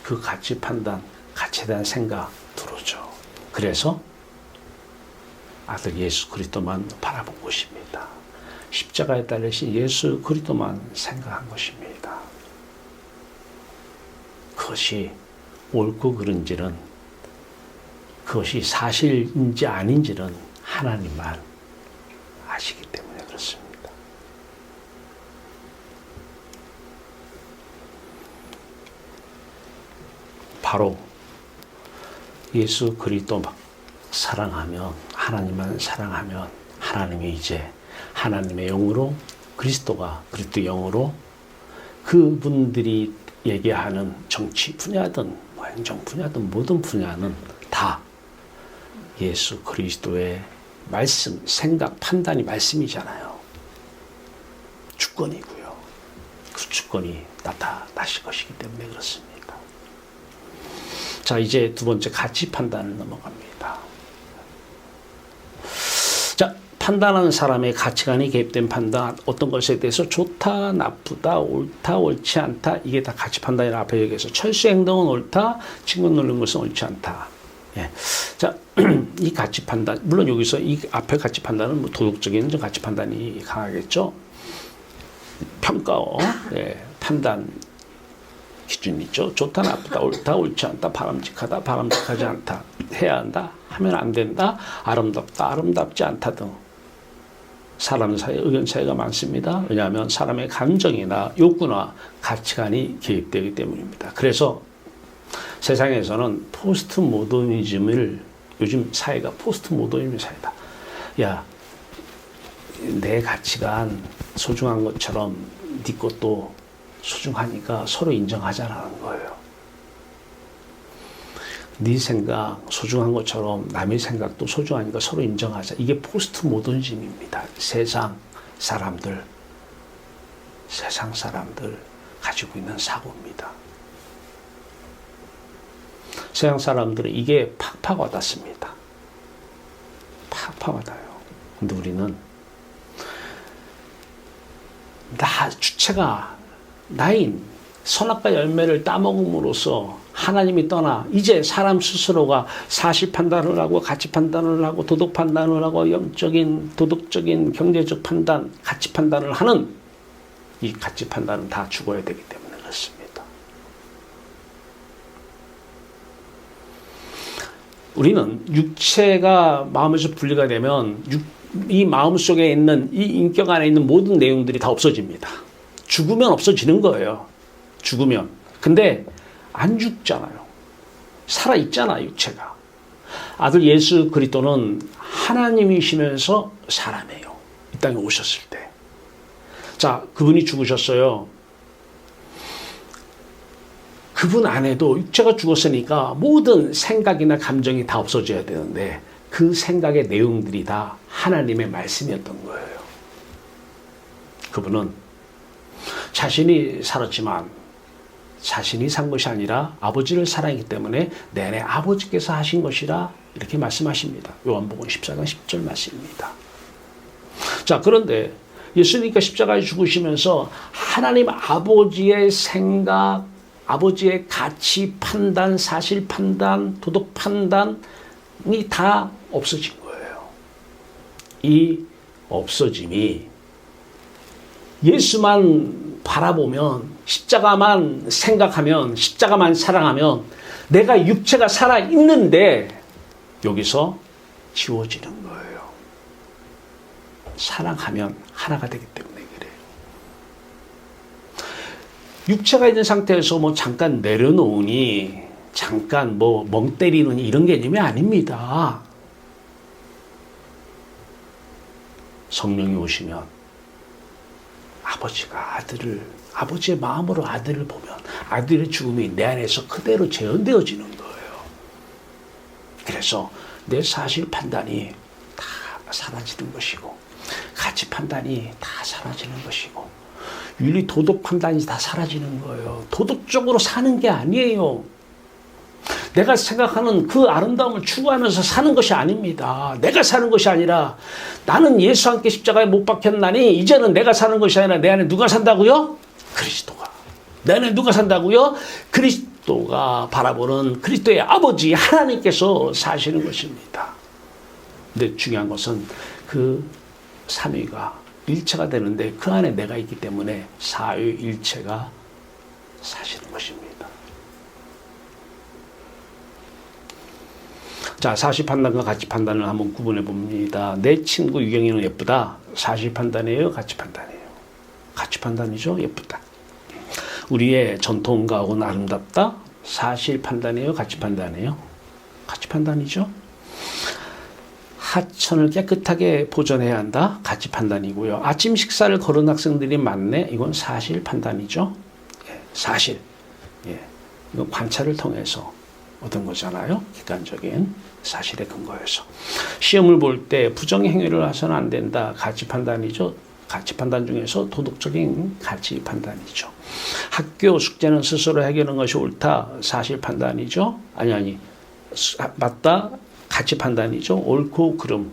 그 가치 판단, 가치에 대한 생각 들어오죠. 그래서 아들 예수 그리스도만 바라본 것입니다. 십자가에 달리신 예수 그리스도만 생각한 것입니다. 그것이 옳고 그른지는, 그것이 사실인지 아닌지는 하나님만 아시기 때문에 그렇습니다. 바로 예수 그리스도만 사랑하면, 하나님만 사랑하면 하나님이 이제 하나님의 영으로, 그리스도가 그리스도 영으로 그분들이 얘기하는 정치 분야든 뭐 행정 분야든 모든 분야는 다 예수 그리스도의 말씀, 생각, 판단이 말씀이잖아요. 주권이고요. 그 주권이 나타나실 것이기 때문에 그렇습니다. 자, 이제 두 번째 가치 판단을 넘어갑니다. 자, 판단하는 사람의 가치관이 개입된 판단, 어떤 것에 대해서 좋다, 나쁘다, 옳다, 옳지 않다, 이게 다 가치 판단이라 앞에 얘기해서 철수 행동은 옳다, 친구 누르는 것은 옳지 않다. 예. 자, 이 가치 판단, 물론 여기서 이 앞에 가치 판단은 뭐 도덕적인 가치 판단이 강하겠죠. 평가어, 예, 판단 기준이 있죠. 좋다, 나쁘다, 옳다, 옳지 않다, 바람직하다, 바람직하지 않다, 해야 한다, 하면 안 된다, 아름답다, 아름답지 않다 등 사람 사이 의견 차이가 많습니다. 왜냐하면 사람의 감정이나 욕구나 가치관이 개입되기 때문입니다. 그래서 세상에서는 포스트 모더니즘을, 요즘 사회가 포스트 모더니즘 사회다. 야, 내 가치관 소중한 것처럼 네 것도 소중하니까 서로 인정하자라는 거예요. 네 생각 소중한 것처럼 남의 생각도 소중하니까 서로 인정하자. 이게 포스트 모더니즘입니다. 세상 사람들 가지고 있는 사고입니다. 세상 사람들은 이게 팍팍 와닿습니다. 팍팍 와닿아요. 근데 우리는 주체가 나인 선악과 열매를 따먹음으로써 하나님이 떠나 이제 사람 스스로가 사실 판단을 하고 가치 판단을 하고 도덕 판단을 하고 영적인 도덕적인 경제적 판단, 가치 판단을 하는 이 가치 판단은 다 죽어야 되기 때문에 그렇습니다. 우리는 육체가 마음에서 분리가 되면 이 마음 속에 있는 이 인격 안에 있는 모든 내용들이 다 없어집니다. 죽으면 없어지는 거예요. 죽으면. 근데 안 죽잖아요. 살아있잖아, 육체가. 아들 예수 그리스도는 하나님이시면서 사람이에요. 이 땅에 오셨을 때. 자, 그분이 죽으셨어요. 그분 안에도 육체가 죽었으니까 모든 생각이나 감정이 다 없어져야 되는데 그 생각의 내용들이 다 하나님의 말씀이었던 거예요. 그분은 자신이 살았지만 자신이 산 것이 아니라 아버지를 사랑하기 때문에 내내 아버지께서 하신 것이라 이렇게 말씀하십니다. 요한복음 14장 10절 말씀입니다. 자, 그런데 예수님께서 십자가에 죽으시면서 하나님 아버지의 생각, 아버지의 가치 판단, 사실 판단, 도덕 판단이 다 없어진 거예요. 이 없어짐이 예수만 바라보면, 십자가만 생각하면, 십자가만 사랑하면 내가 육체가 살아있는데 여기서 지워지는 거예요. 사랑하면 하나가 되기 때문에 그래요. 육체가 있는 상태에서 뭐 잠깐 내려놓으니, 잠깐 뭐 멍 때리느니 이런 개념이 아닙니다. 성령이 오시면 아버지가 아버지의 마음으로 아들을 보면 아들의 죽음이 내 안에서 그대로 재현되어지는 거예요. 그래서 내 사실 판단이 다 사라지는 것이고, 가치 판단이 다 사라지는 것이고, 윤리 도덕 판단이 다 사라지는 거예요. 도덕적으로 사는 게 아니에요. 내가 생각하는 그 아름다움을 추구하면서 사는 것이 아닙니다. 내가 사는 것이 아니라 나는 예수와 함께 십자가에 못 박혔나니 이제는 내가 사는 것이 아니라 내 안에 누가 산다고요? 그리스도가. 내 안에 누가 산다고요? 그리스도가 바라보는 그리스도의 아버지 하나님께서 사시는 것입니다. 근데 중요한 것은 그 삼위가 일체가 되는데 그 안에 내가 있기 때문에 사위일체가 사시는 것입니다. 자, 사실 판단과 가치 판단을 한번 구분해 봅니다. 내 친구 유경이는 예쁘다. 사실 판단이에요? 가치 판단이에요? 가치 판단이죠? 예쁘다. 우리의 전통가옥은 아름답다. 사실 판단이에요? 가치 판단이에요? 가치 판단이죠? 하천을 깨끗하게 보존해야 한다. 가치 판단이고요. 아침 식사를 거른 학생들이 많네. 이건 사실 판단이죠. 예, 사실. 예, 이건 관찰을 통해서 얻은 거잖아요. 객관적인 사실에 근거해서. 시험을 볼 때 부정 행위를 해서는 안 된다. 가치 판단이죠. 가치 판단 중에서 도덕적인 가치 판단이죠. 학교 숙제는 스스로 해결하는 것이 옳다. 사실 판단이죠. 아니 맞다. 가치 판단이죠. 옳고 그름.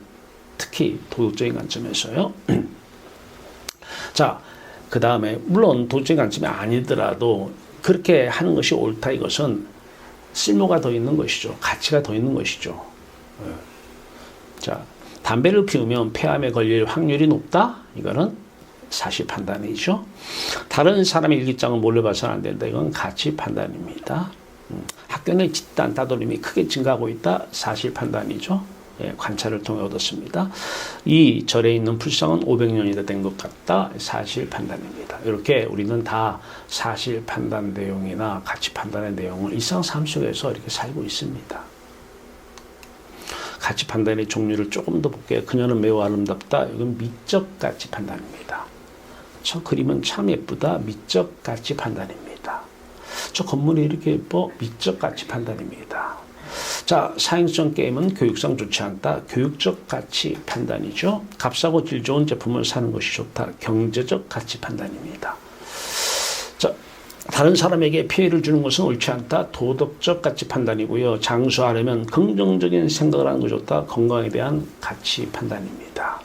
특히 도덕적인 관점에서요. 자, 그 다음에 물론 도덕적인 관점이 아니더라도 그렇게 하는 것이 옳다. 이것은 쓸모가 더 있는 것이죠. 가치가 더 있는 것이죠. 자, 담배를 피우면 폐암에 걸릴 확률이 높다. 이거는 사실 판단이죠. 다른 사람의 일기장을 몰래 봐서는 안 된다. 이건 가치 판단입니다. 학교 내 집단 따돌림이 크게 증가하고 있다. 사실 판단이죠. 예, 관찰을 통해 얻었습니다. 이 절에 있는 불상은 500년이 된 것 같다. 사실 판단입니다. 이렇게 우리는 다 사실 판단 내용이나 가치 판단의 내용을 일상 삶 속에서 이렇게 살고 있습니다. 가치 판단의 종류를 조금 더 볼게요. 그녀는 매우 아름답다. 이건 미적 가치 판단입니다. 저 그림은 참 예쁘다. 미적 가치 판단입니다. 저 건물이 이렇게 예뻐. 미적 가치 판단입니다. 자, 사행성 게임은 교육상 좋지 않다. 교육적 가치 판단이죠. 값싸고 질 좋은 제품을 사는 것이 좋다. 경제적 가치 판단입니다. 자, 다른 사람에게 피해를 주는 것은 옳지 않다. 도덕적 가치 판단이고요. 장수하려면 긍정적인 생각을 하는 것이 좋다. 건강에 대한 가치 판단입니다.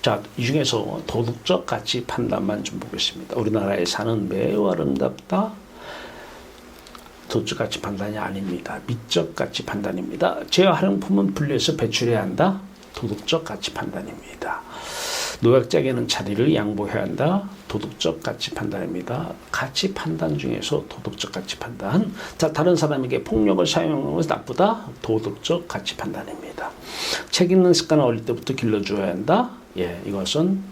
자, 이 중에서 도덕적 가치 판단만 좀 보겠습니다. 우리나라에 사는 매우 아름답다. 도덕적 가치 판단이 아닙니다. 미적 가치 판단입니다. 재화 활용품은 분리해서 배출해야 한다. 도덕적 가치 판단입니다. 노약자에게는 자리를 양보해야 한다. 도덕적 가치 판단입니다. 가치 판단 중에서 도덕적 가치 판단. 자, 다른 사람에게 폭력을 사용하는 것이 나쁘다. 도덕적 가치 판단입니다. 책 읽는 습관을 어릴 때부터 길러줘야 한다. 예, 이것은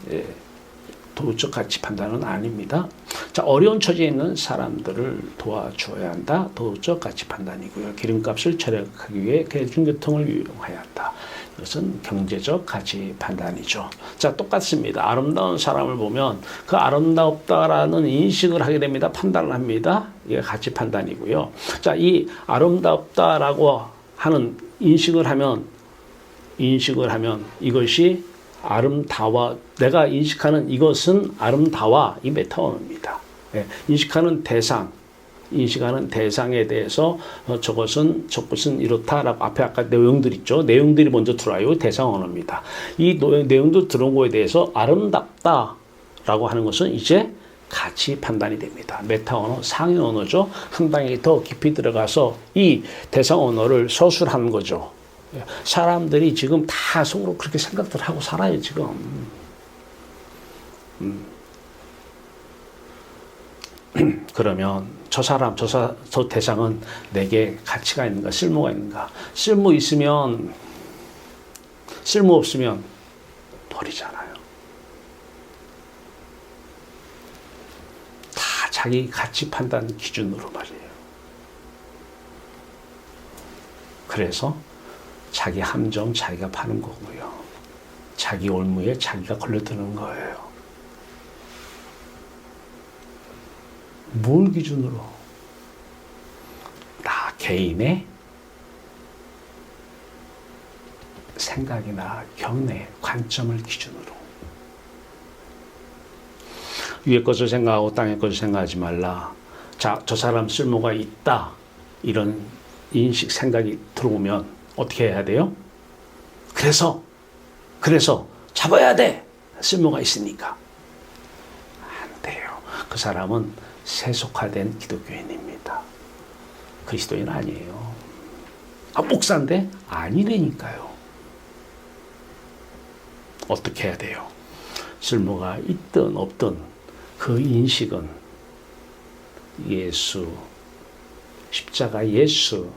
도덕적 가치 판단은 아닙니다. 자, 어려운 처지에 있는 사람들을 도와줘야 한다. 도덕적 가치 판단이고요. 기름값을 절약하기 위해 대중교통을 이용해야 한다. 이것은 경제적 가치 판단이죠. 자, 똑같습니다. 아름다운 사람을 보면 그 아름답다라는 인식을 하게 됩니다. 판단을 합니다. 이게 가치 판단이고요. 자, 이 아름답다라고 하는 인식을 하면 이것이 아름다워, 내가 인식하는 이것은 아름다워, 이 메타어입니다. 예, 인식하는 대상에 대해서 저것은 이렇다라고 앞에 아까 내용들 있죠. 내용들이 먼저 들어와요. 대상 언어입니다. 이 내용도 들어온 거에 대해서 아름답다라고 하는 것은 이제 가치 판단이 됩니다. 메타 언어, 상위 언어죠. 한 방에 더 깊이 들어가서 이 대상 언어를 서술하는 거죠. 사람들이 지금 다 속으로 그렇게 생각들 하고 살아요, 지금. 그러면 저 사람, 저 대상은 내게 가치가 있는가, 쓸모가 있는가. 쓸모 있으면, 쓸모 없으면 버리잖아요. 다 자기 가치 판단 기준으로 말이에요. 그래서 자기 함정 자기가 파는 거고요. 자기 올무에 자기가 걸려드는 거예요. 뭘 기준으로? 나 개인의 생각이나 견해, 관점을 기준으로. 위에 것을 생각하고 땅의 것을 생각하지 말라. 자, 저 사람 쓸모가 있다. 이런 인식, 생각이 들어오면 어떻게 해야 돼요? 그래서 잡아야 돼. 쓸모가 있으니까. 안 돼요. 그 사람은 세속화된 기독교인입니다. 그리스도인 아니에요. 목사인데? 아니라니까요. 어떻게 해야 돼요? 쓸모가 있든 없든 그 인식은 예수, 십자가 예수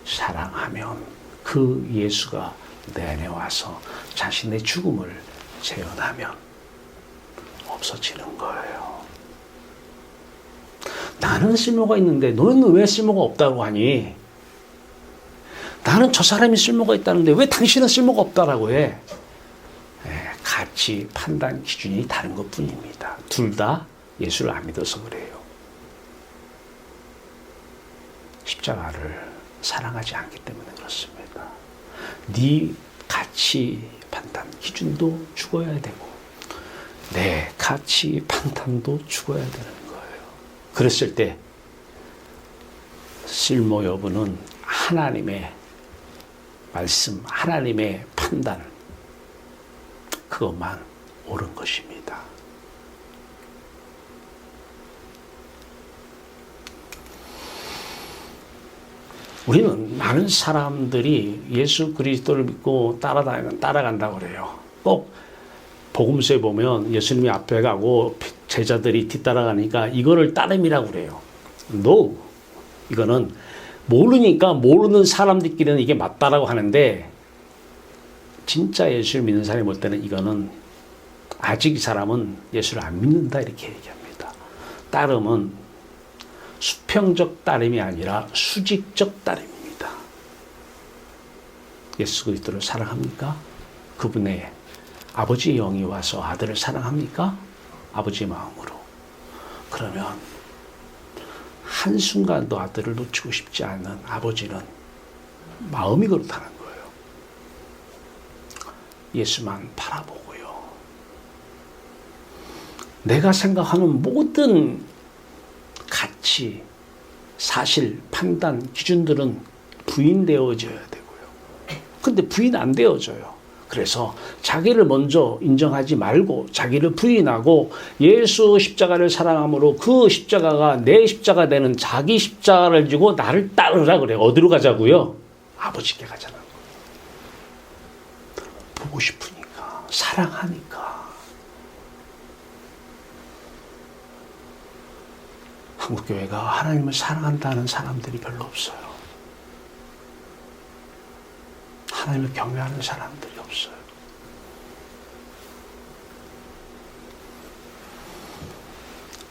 사랑하면 그 예수가 내 안에 와서 자신의 죽음을 재현하면 없어지는 거예요. 나는 쓸모가 있는데 너는 왜 쓸모가 없다고 하니? 나는 저 사람이 쓸모가 있다는데 왜 당신은 쓸모가 없다라고 해? 가치, 판단, 기준이 다른 것 뿐입니다. 둘 다 예수를 안 믿어서 그래요. 십자가를 사랑하지 않기 때문에 그렇습니다. 네 가치, 판단, 기준도 죽어야 되고 내 가치, 판단도 죽어야 되는 거예요. 그랬을 때 쓸모 여부는 하나님의 말씀, 하나님의 판단 그것만 옳은 것입니다. 우리는 많은 사람들이 예수 그리스도를 믿고 따라간다고 그래요. 꼭 복음서에 보면 예수님이 앞에 가고 제자들이 뒤따라가니까 이거를 따름이라고 그래요. No. 이거는 모르니까 모르는 사람들끼리는 이게 맞다라고 하는데 진짜 예수를 믿는 사람이 볼 때는 이거는 아직 이 사람은 예수를 안 믿는다 이렇게 얘기합니다. 따름은 수평적 따름이 아니라 수직적 따름입니다. 예수 그리스도를 사랑합니까? 그분의 아버지의 영이 와서 아들을 사랑합니까? 아버지의 마음으로. 그러면 한순간도 아들을 놓치고 싶지 않은 아버지는 마음이 그렇다는 거예요. 예수만 바라보고요. 내가 생각하는 모든 가치, 사실, 판단, 기준들은 부인되어져야 되고요. 근데 부인 안 되어져요. 그래서 자기를 먼저 인정하지 말고 자기를 부인하고 예수 십자가를 사랑함으로 그 십자가가 내 십자가 되는 자기 십자가를 지고 나를 따르라 그래요. 어디로 가자고요? 아버지께 가자는 거예요. 보고 싶으니까, 사랑하니까. 한국교회가 하나님을 사랑한다는 사람들이 별로 없어요. 하나님을 경외하는 사람들이 없어요.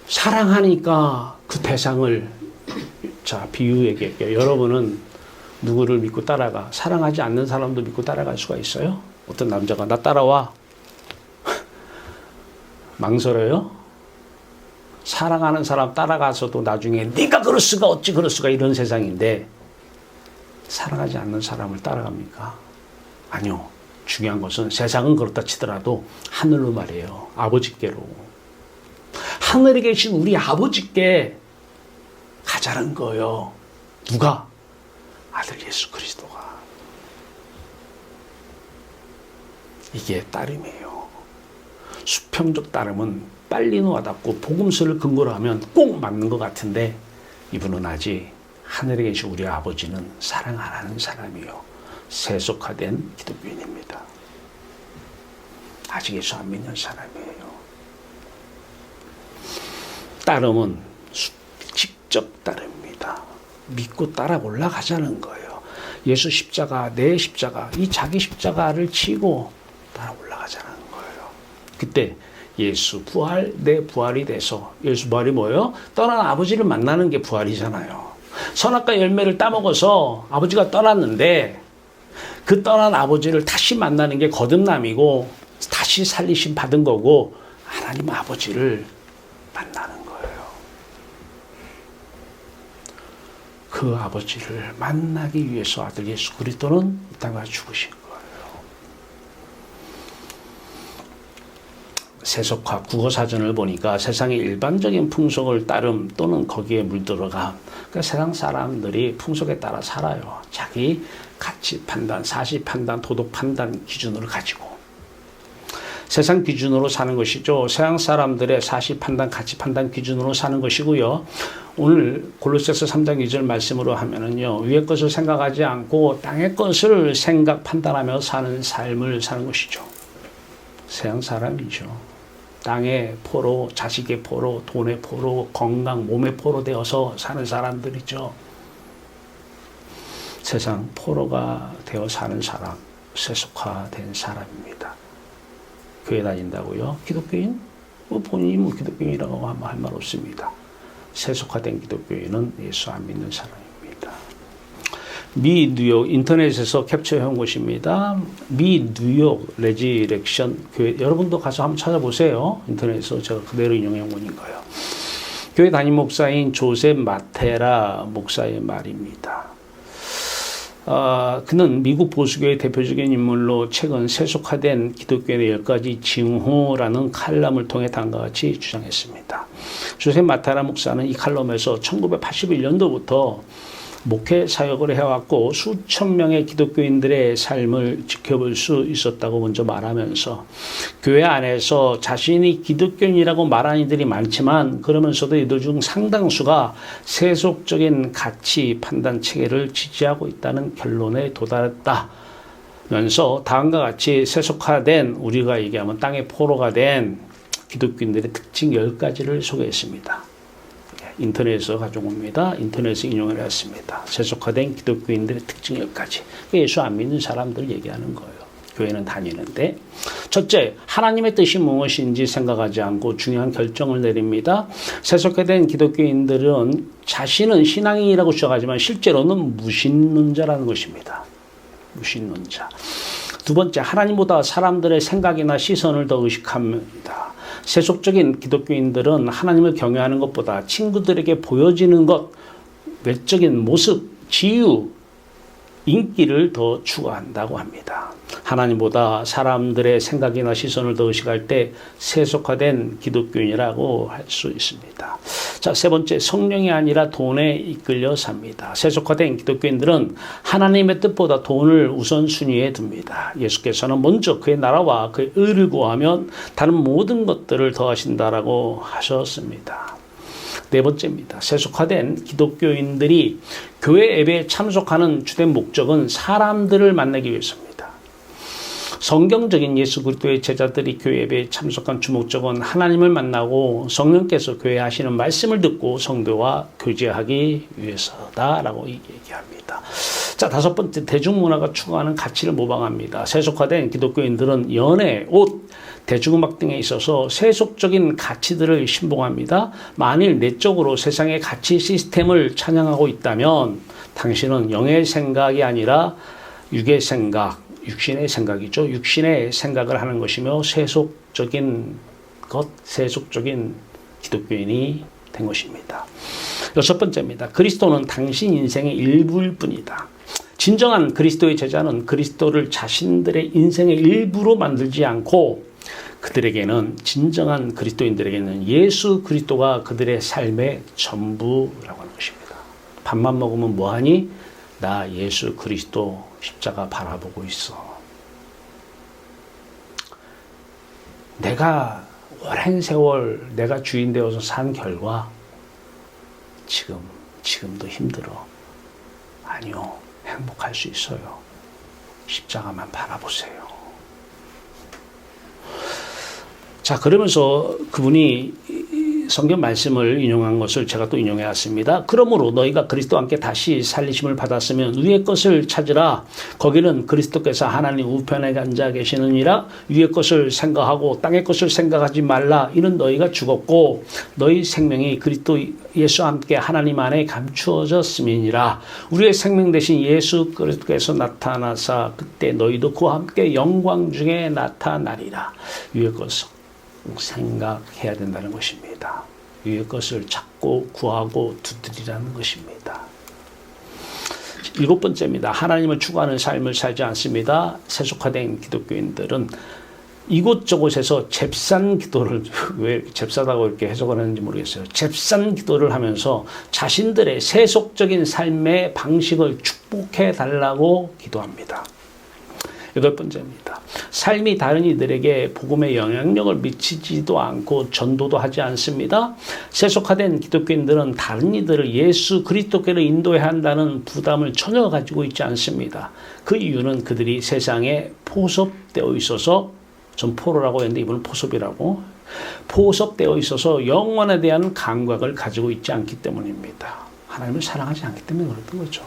사랑하니까 그 대상을 비유 얘기할게요. 여러분은 누구를 믿고 따라가? 사랑하지 않는 사람도 믿고 따라갈 수가 있어요? 어떤 남자가 나 따라와. 망설여요? 사랑하는 사람 따라가서도 나중에 네가 그럴 수가 어찌 그럴 수가 이런 세상인데 사랑하지 않는 사람을 따라갑니까? 아니요. 중요한 것은 세상은 그렇다 치더라도 하늘로 말이에요. 아버지께로. 하늘에 계신 우리 아버지께 가자는 거예요. 누가? 아들 예수 그리스도가. 이게 따름이에요. 수평적 따름은 빨리 와닿고 복음서를 근거로 하면 꼭 맞는 것 같은데 이분은 아직 하늘에 계신 우리 아버지는 사랑 안 하는 사람이요. 세속화된 기독교인입니다. 아직 예수 안 믿는 사람이에요. 따름은 수직적 따름입니다. 믿고 따라 올라가자는 거예요. 예수 십자가, 내 십자가, 이 자기 십자가를 치고 따라 올라가자는 거예요. 그때 예수 부활, 내 부활이 돼서 예수 부활이 뭐예요? 떠난 아버지를 만나는 게 부활이잖아요. 선악과 열매를 따먹어서 아버지가 떠났는데 그 떠난 아버지를 다시 만나는 게 거듭남이고 다시 살리심 받은 거고 하나님 아버지를 만나는 거예요. 그 아버지를 만나기 위해서 아들 예수 그리스도는 이 땅에 죽으신 거예요. 세속화 국어사전을 보니까 세상의 일반적인 풍속을 따름 또는 거기에 물들어가 그러니까 세상 사람들이 풍속에 따라 살아요. 자기 가치 판단, 사실 판단, 도덕 판단 기준을 가지고 세상 기준으로 사는 것이죠. 세상 사람들의 사실 판단, 가치 판단 기준으로 사는 것이고요. 오늘 골로새서 3장 2절 말씀으로 하면은요. 위의 것을 생각하지 않고 땅의 것을 생각 판단하며 사는 삶을 사는 것이죠. 세상 사람이죠. 땅의 포로, 자식의 포로, 돈의 포로, 건강, 몸의 포로 되어서 사는 사람들이죠. 세상 포로가 되어 사는 사람, 세속화된 사람입니다. 교회 다닌다고요? 기독교인? 본인이 기독교인이라고 하면 할 말 없습니다. 세속화된 기독교인은 예수 안 믿는 사람입니다. 미 뉴욕 인터넷에서 캡처해온 것입니다. 미 뉴욕 레지렉션 교회 여러분도 가서 한번 찾아보세요. 인터넷에서 제가 그대로 인용해온 거니까요. 교회 담임 목사인 조셉 마테라 목사의 말입니다. 그는 미국 보수교의 대표적인 인물로 최근 세속화된 기독교의 10가지 징후라는 칼럼을 통해 다음과 같이 주장했습니다. 조셉 마테라 목사는 이 칼럼에서 1981년도부터 목회 사역을 해왔고 수천 명의 기독교인들의 삶을 지켜볼 수 있었다고 먼저 말하면서 교회 안에서 자신이 기독교인이라고 말하는 이들이 많지만 그러면서도 이들 중 상당수가 세속적인 가치 판단 체계를 지지하고 있다는 결론에 도달했다면서 다음과 같이 세속화된 우리가 얘기하면 땅의 포로가 된 기독교인들의 특징 10가지를 소개했습니다. 인터넷에서 가져옵니다. 인터넷에서 인용을 했습니다. 세속화된 기독교인들의 특징 10가지. 예수 안 믿는 사람들 얘기하는 거예요. 교회는 다니는데. 첫째, 하나님의 뜻이 무엇인지 생각하지 않고 중요한 결정을 내립니다. 세속화된 기독교인들은 자신은 신앙인이라고 주장하지만 실제로는 무신론자라는 것입니다. 무신론자. 두 번째, 하나님보다 사람들의 생각이나 시선을 더 의식합니다. 세속적인 기독교인들은 하나님을 경외하는 것보다 친구들에게 보여지는 것, 외적인 모습, 지유, 인기를 더 추구한다고 합니다. 하나님보다 사람들의 생각이나 시선을 더 의식할 때 세속화된 기독교인이라고 할 수 있습니다. 자, 세 번째, 성령이 아니라 돈에 이끌려 삽니다. 세속화된 기독교인들은 하나님의 뜻보다 돈을 우선순위에 둡니다. 예수께서는 먼저 그의 나라와 그의 의를 구하면 다른 모든 것들을 더하신다라고 하셨습니다. 네 번째입니다. 세속화된 기독교인들이 교회 예배에 참석하는 주된 목적은 사람들을 만나기 위해서입니다. 성경적인 예수 그리스도의 제자들이 교회 예배에 참석한 주목적은 하나님을 만나고 성령께서 교회에 하시는 말씀을 듣고 성도와 교제하기 위해서다라고 얘기합니다. 자, 다섯 번째, 대중문화가 추구하는 가치를 모방합니다. 세속화된 기독교인들은 연애, 옷, 대중음악 등에 있어서 세속적인 가치들을 신봉합니다. 만일 내적으로 세상의 가치 시스템을 찬양하고 있다면 당신은 영의 생각이 아니라 육의 생각, 육신의 생각이죠. 육신의 생각을 하는 것이며 세속적인 것, 세속적인 기독교인이 된 것입니다. 여섯 번째입니다. 그리스도는 당신 인생의 일부일 뿐이다. 진정한 그리스도의 제자는 그리스도를 자신들의 인생의 일부로 만들지 않고 그들에게는 진정한 그리스도인들에게는 예수 그리스도가 그들의 삶의 전부라고 하는 것입니다. 밥만 먹으면 뭐하니? 나 예수 그리스도 십자가 바라보고 있어. 내가 오랜 세월 내가 주인 되어서 산 결과 지금도 힘들어. 아니요. 행복할 수 있어요. 십자가만 바라보세요. 자, 그러면서 그분이 성경 말씀을 인용한 것을 제가 또 인용해 왔습니다. 그러므로 너희가 그리스도와 함께 다시 살리심을 받았으면 위의 것을 찾으라. 거기는 그리스도께서 하나님 우편에 앉아 계시느니라. 위의 것을 생각하고 땅의 것을 생각하지 말라. 이는 너희가 죽었고 너희 생명이 그리스도 예수와 함께 하나님 안에 감추어졌음이니라. 우리의 생명 대신 예수 그리스도께서 나타나사 그때 너희도 그와 함께 영광 중에 나타나리라. 위의 것을 생각해야 된다는 것입니다. 위의 것을 찾고 구하고 두드리라는 것입니다. 일곱 번째입니다. 하나님을 추구하는 삶을 살지 않습니다. 세속화된 기독교인들은 이곳저곳에서 잽싼 기도를 왜 잽싸다고 이렇게 해석을 하는지 모르겠어요. 잽싼 기도를 하면서 자신들의 세속적인 삶의 방식을 축복해 달라고 기도합니다. 8번째입니다. 삶이 다른 이들에게 복음의 영향력을 미치지도 않고 전도도 하지 않습니다. 세속화된 기독교인들은 다른 이들을 예수 그리스도께로 인도해야 한다는 부담을 전혀 가지고 있지 않습니다. 그 이유는 그들이 세상에 포섭되어 있어서, 전 포로라고 했는데 이분은 포섭이라고, 포섭되어 있어서 영원에 대한 감각을 가지고 있지 않기 때문입니다. 하나님을 사랑하지 않기 때문에 그랬던 거죠.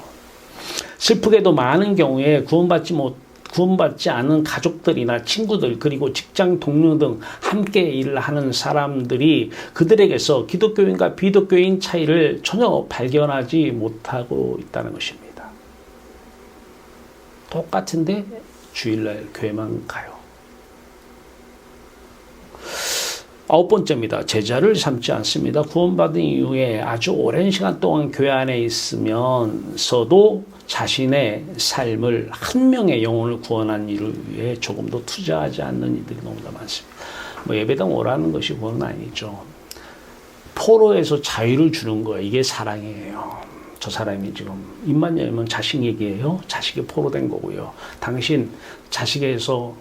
슬프게도 많은 경우에 구원받지 않은 가족들이나 친구들, 그리고 직장 동료 등 함께 일을 하는 사람들이 그들에게서 기독교인과 비독교인 차이를 전혀 발견하지 못하고 있다는 것입니다. 똑같은데 주일날 교회만 가요. 9번째입니다. 제자를 삼지 않습니다. 구원받은 이후에 아주 오랜 시간 동안 교회 안에 있으면서도 자신의 삶을 한 명의 영혼을 구원한 일을 위해 조금도 투자하지 않는 이들이 너무나 많습니다. 예배당 오라는 것이 구원은 아니죠. 포로에서 자유를 주는 거예요. 이게 사랑이에요. 저 사람이 지금 입만 열면 자식 얘기예요. 자식이 포로된 거고요. 당신 자식에서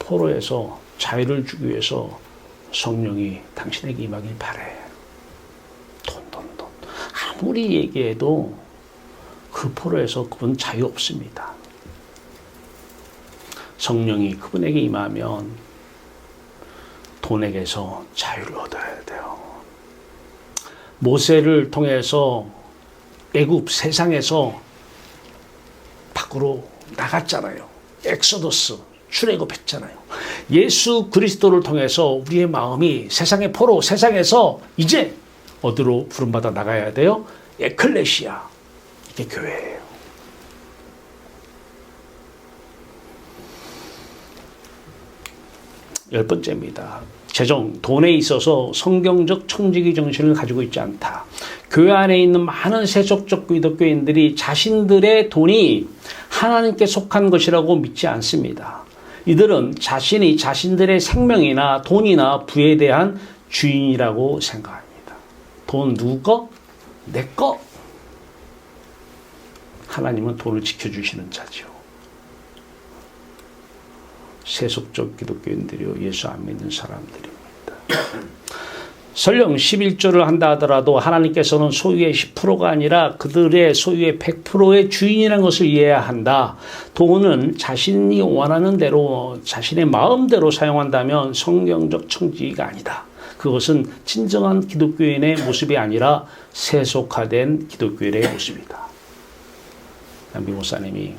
포로에서 자유를 주기 위해서 성령이 당신에게 임하길 바래. 돈. 아무리 얘기해도 그 포로에서 그분 자유 없습니다. 성령이 그분에게 임하면 돈에게서 자유를 얻어야 돼요. 모세를 통해서 애굽 세상에서 밖으로 나갔잖아요. 엑소더스 출애굽했잖아요. 예수 그리스도를 통해서 우리의 마음이 세상의 포로, 세상에서 이제 어디로 부름받아 나가야 돼요? 에클레시아, 이게 교회예요. 열 번째입니다. 재정, 돈에 있어서 성경적 청지기 정신을 가지고 있지 않다. 교회 안에 있는 많은 세속적 기독교인들이 자신들의 돈이 하나님께 속한 것이라고 믿지 않습니다. 이들은 자신이 자신들의 생명이나 돈이나 부에 대한 주인이라고 생각합니다. 돈 누구 거? 내 거. 하나님은 돈을 지켜주시는 자죠. 세속적 기독교인들이요, 예수 안 믿는 사람들입니다. 설령 11조를 한다 하더라도 하나님께서는 소유의 10%가 아니라 그들의 소유의 100%의 주인이라는 것을 이해해야 한다. 돈은 자신이 원하는 대로 자신의 마음대로 사용한다면 성경적 청지기가 아니다. 그것은 진정한 기독교인의 모습이 아니라 세속화된 기독교인의 모습이다. 양비 목사님이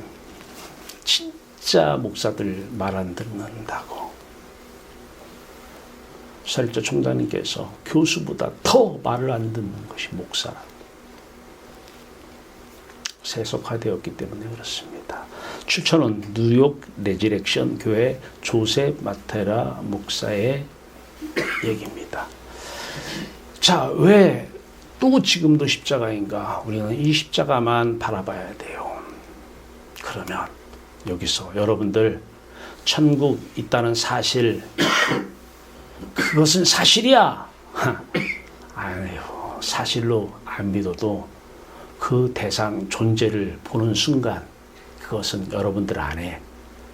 진짜 목사들 말 안 듣는다고, 설조 총장님께서 교수보다 더 말을 안 듣는 것이 목사라. 세속화되었기 때문에 그렇습니다. 추천은 뉴욕 레지렉션 교회 조셉 마테라 목사의 얘기입니다. 자, 왜 또 지금도 십자가인가? 우리는 이 십자가만 바라봐야 돼요. 그러면 여기서 여러분들 천국 있다는 사실, 그것은 사실이야. 아니요, 사실로 안 믿어도 그 대상 존재를 보는 순간 그것은 여러분들 안에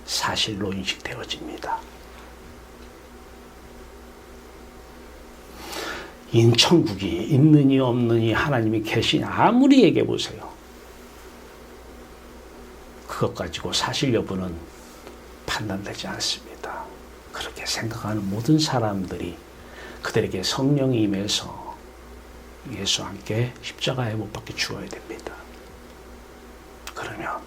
사실로 인식되어집니다. 인천국이 있느니 없느니 하나님이 계시니 아무리 얘기해 보세요. 그것 가지고 사실 여부는 판단되지 않습니다. 그렇게 생각하는 모든 사람들이 그들에게 성령이 임해서 예수와 함께 십자가에 못 박혀 죽어야 됩니다. 그러면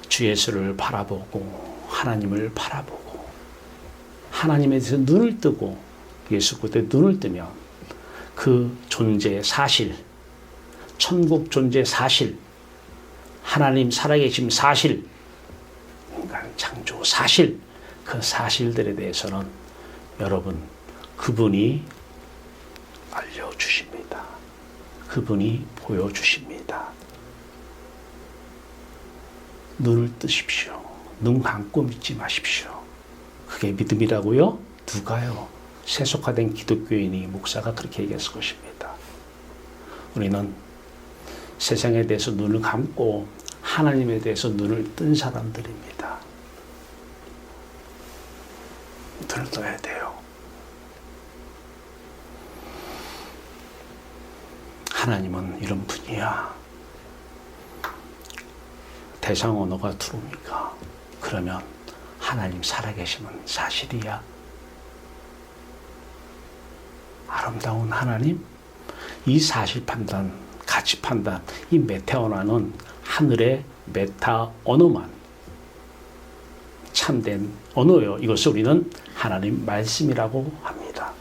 주 예수를 바라보고 하나님을 바라보고 하나님에 대해서 눈을 뜨고 예수 그때 눈을 뜨면 그 존재의 사실, 천국 존재 사실, 하나님 살아계심 사실, 인간 창조 사실, 그 사실들에 대해서는 여러분 그분이 알려주십니다. 그분이 보여주십니다. 눈을 뜨십시오. 눈 감고 믿지 마십시오. 그게 믿음이라고요? 누가요? 세속화된 기독교인이 목사가 그렇게 얘기했을 것입니다. 우리는 세상에 대해서 눈을 감고 하나님에 대해서 눈을 뜬 사람들입니다. 눈을 떠야 돼요. 하나님은 이런 분이야. 대상 언어가 들어옵니까? 그러면 하나님 살아계시면 사실이야. 아름다운 하나님, 이 사실 판단, 가치 판단, 이 메타언어는 하늘의 메타 언어만 참된 언어예요. 이것을 우리는 하나님 말씀이라고 합니다.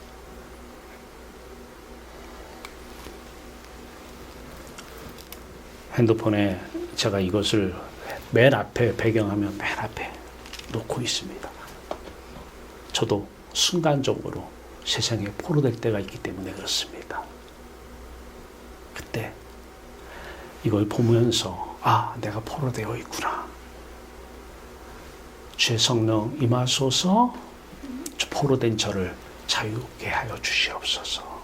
핸드폰에 제가 이것을 맨 앞에 배경화면 맨 앞에 놓고 있습니다. 저도 순간적으로 세상에 포로될 때가 있기 때문에 그렇습니다. 그때 이걸 보면서 내가 포로되어 있구나. 주의 성령 임하소서 포로된 저를 자유케 하여 주시옵소서.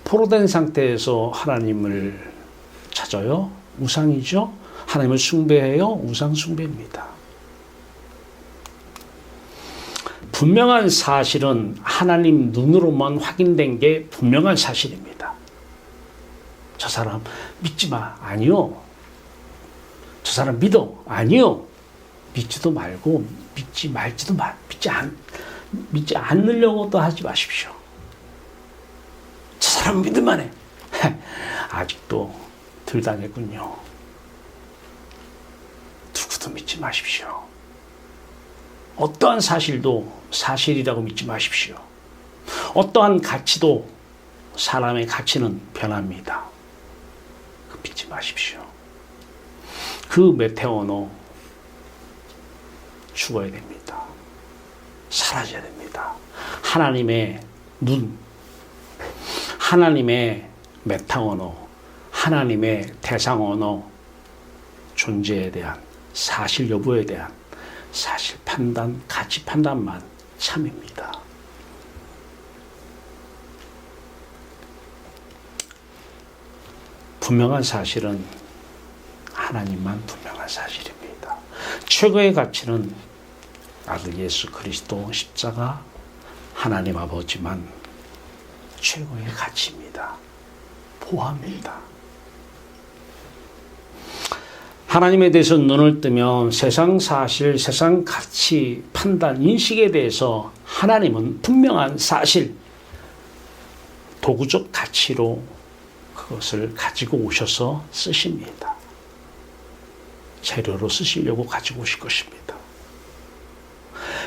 포로된 상태에서 하나님을 찾아요? 우상이죠? 하나님을 숭배해요? 우상 숭배입니다. 분명한 사실은 하나님 눈으로만 확인된 게 분명한 사실입니다. 저 사람 믿지 마. 아니요. 저 사람 믿어. 아니요. 믿지도 말고 믿지 말지도 마. 믿지 않으려고도 하지 마십시오. 저 사람 믿을만 해. 아직도 덜 당했군요. 누구도 믿지 마십시오. 어떠한 사실도 사실이라고 믿지 마십시오. 어떠한 가치도 사람의 가치는 변합니다. 믿지 마십시오. 그 메테오너 죽어야 됩니다. 사라져야 됩니다. 하나님의 눈, 하나님의 메타언어, 하나님의 대상언어 존재에 대한 사실 여부에 대한 사실 판단, 가치 판단만 참입니다. 분명한 사실은 하나님만 분명한 사실입니다. 최고의 가치는 아들 예수 그리스도 십자가 하나님 아버지만 최고의 가치입니다. 보합니다. 하나님에 대해서 눈을 뜨면 세상 사실, 세상 가치, 판단, 인식에 대해서 하나님은 분명한 사실, 도구적 가치로 그것을 가지고 오셔서 쓰십니다. 재료로 쓰시려고 가지고 오실 것입니다.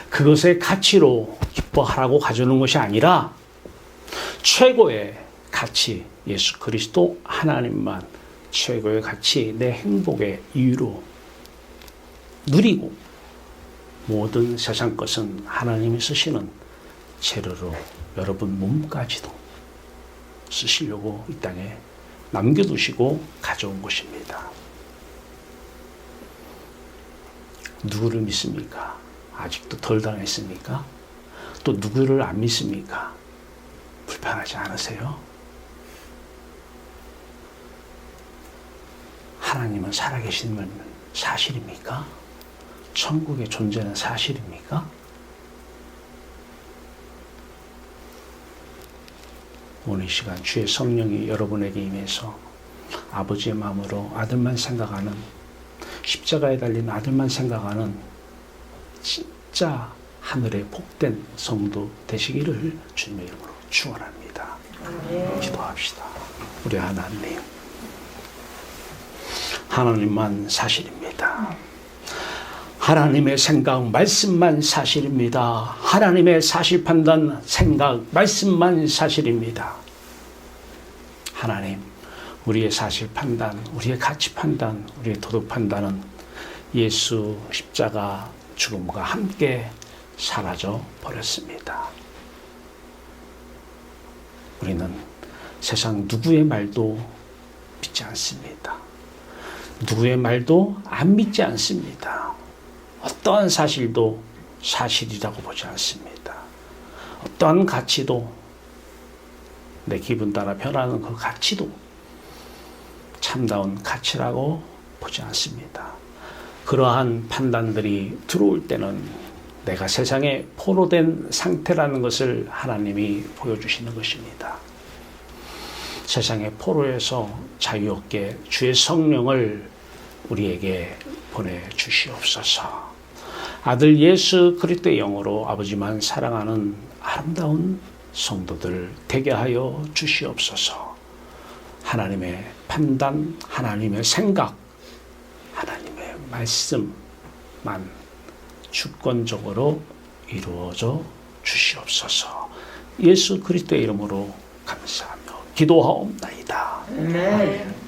그것의 가치로 기뻐하라고 가져오는 것이 아니라 최고의 가치, 예수 그리스도 하나님만 최고의 가치, 내 행복의 이유로 누리고 모든 세상 것은 하나님이 쓰시는 재료로 여러분 몸까지도 쓰시려고 이 땅에 남겨두시고 가져온 것입니다. 누구를 믿습니까? 아직도 덜 당했습니까? 또 누구를 안 믿습니까? 불편하지 않으세요? 하나님은 살아계시는 사실입니까? 천국의 존재는 사실입니까? 오늘 이 시간 주의 성령이 여러분에게 임해서 아버지의 마음으로 아들만 생각하는, 십자가에 달린 아들만 생각하는 진짜 하늘의 복된 성도 되시기를 주님의 이름으로 축원합니다. 기도합시다. 우리 하나님, 하나님만 사실입니다. 하나님의 생각, 말씀만 사실입니다. 하나님의 사실 판단, 생각, 말씀만 사실입니다. 하나님, 우리의 사실 판단, 우리의 가치 판단, 우리의 도덕 판단은 예수 십자가 죽음과 함께 사라져 버렸습니다. 우리는 세상 누구의 말도 믿지 않습니다. 누구의 말도 안 믿지 않습니다. 어떠한 사실도 사실이라고 보지 않습니다. 어떠한 가치도 내 기분 따라 변하는 그 가치도 참다운 가치라고 보지 않습니다. 그러한 판단들이 들어올 때는 내가 세상에 포로된 상태라는 것을 하나님이 보여주시는 것입니다. 세상의 포로에서 자유롭게 주의 성령을 우리에게 보내주시옵소서. 아들 예수 그리스도의 영으로 아버지만 사랑하는 아름다운 성도들 되게 하여 주시옵소서. 하나님의 판단, 하나님의 생각, 하나님의 말씀만 주권적으로 이루어져 주시옵소서. 예수 그리스도의 이름으로 감사하며 기도하옵나이다. 아멘.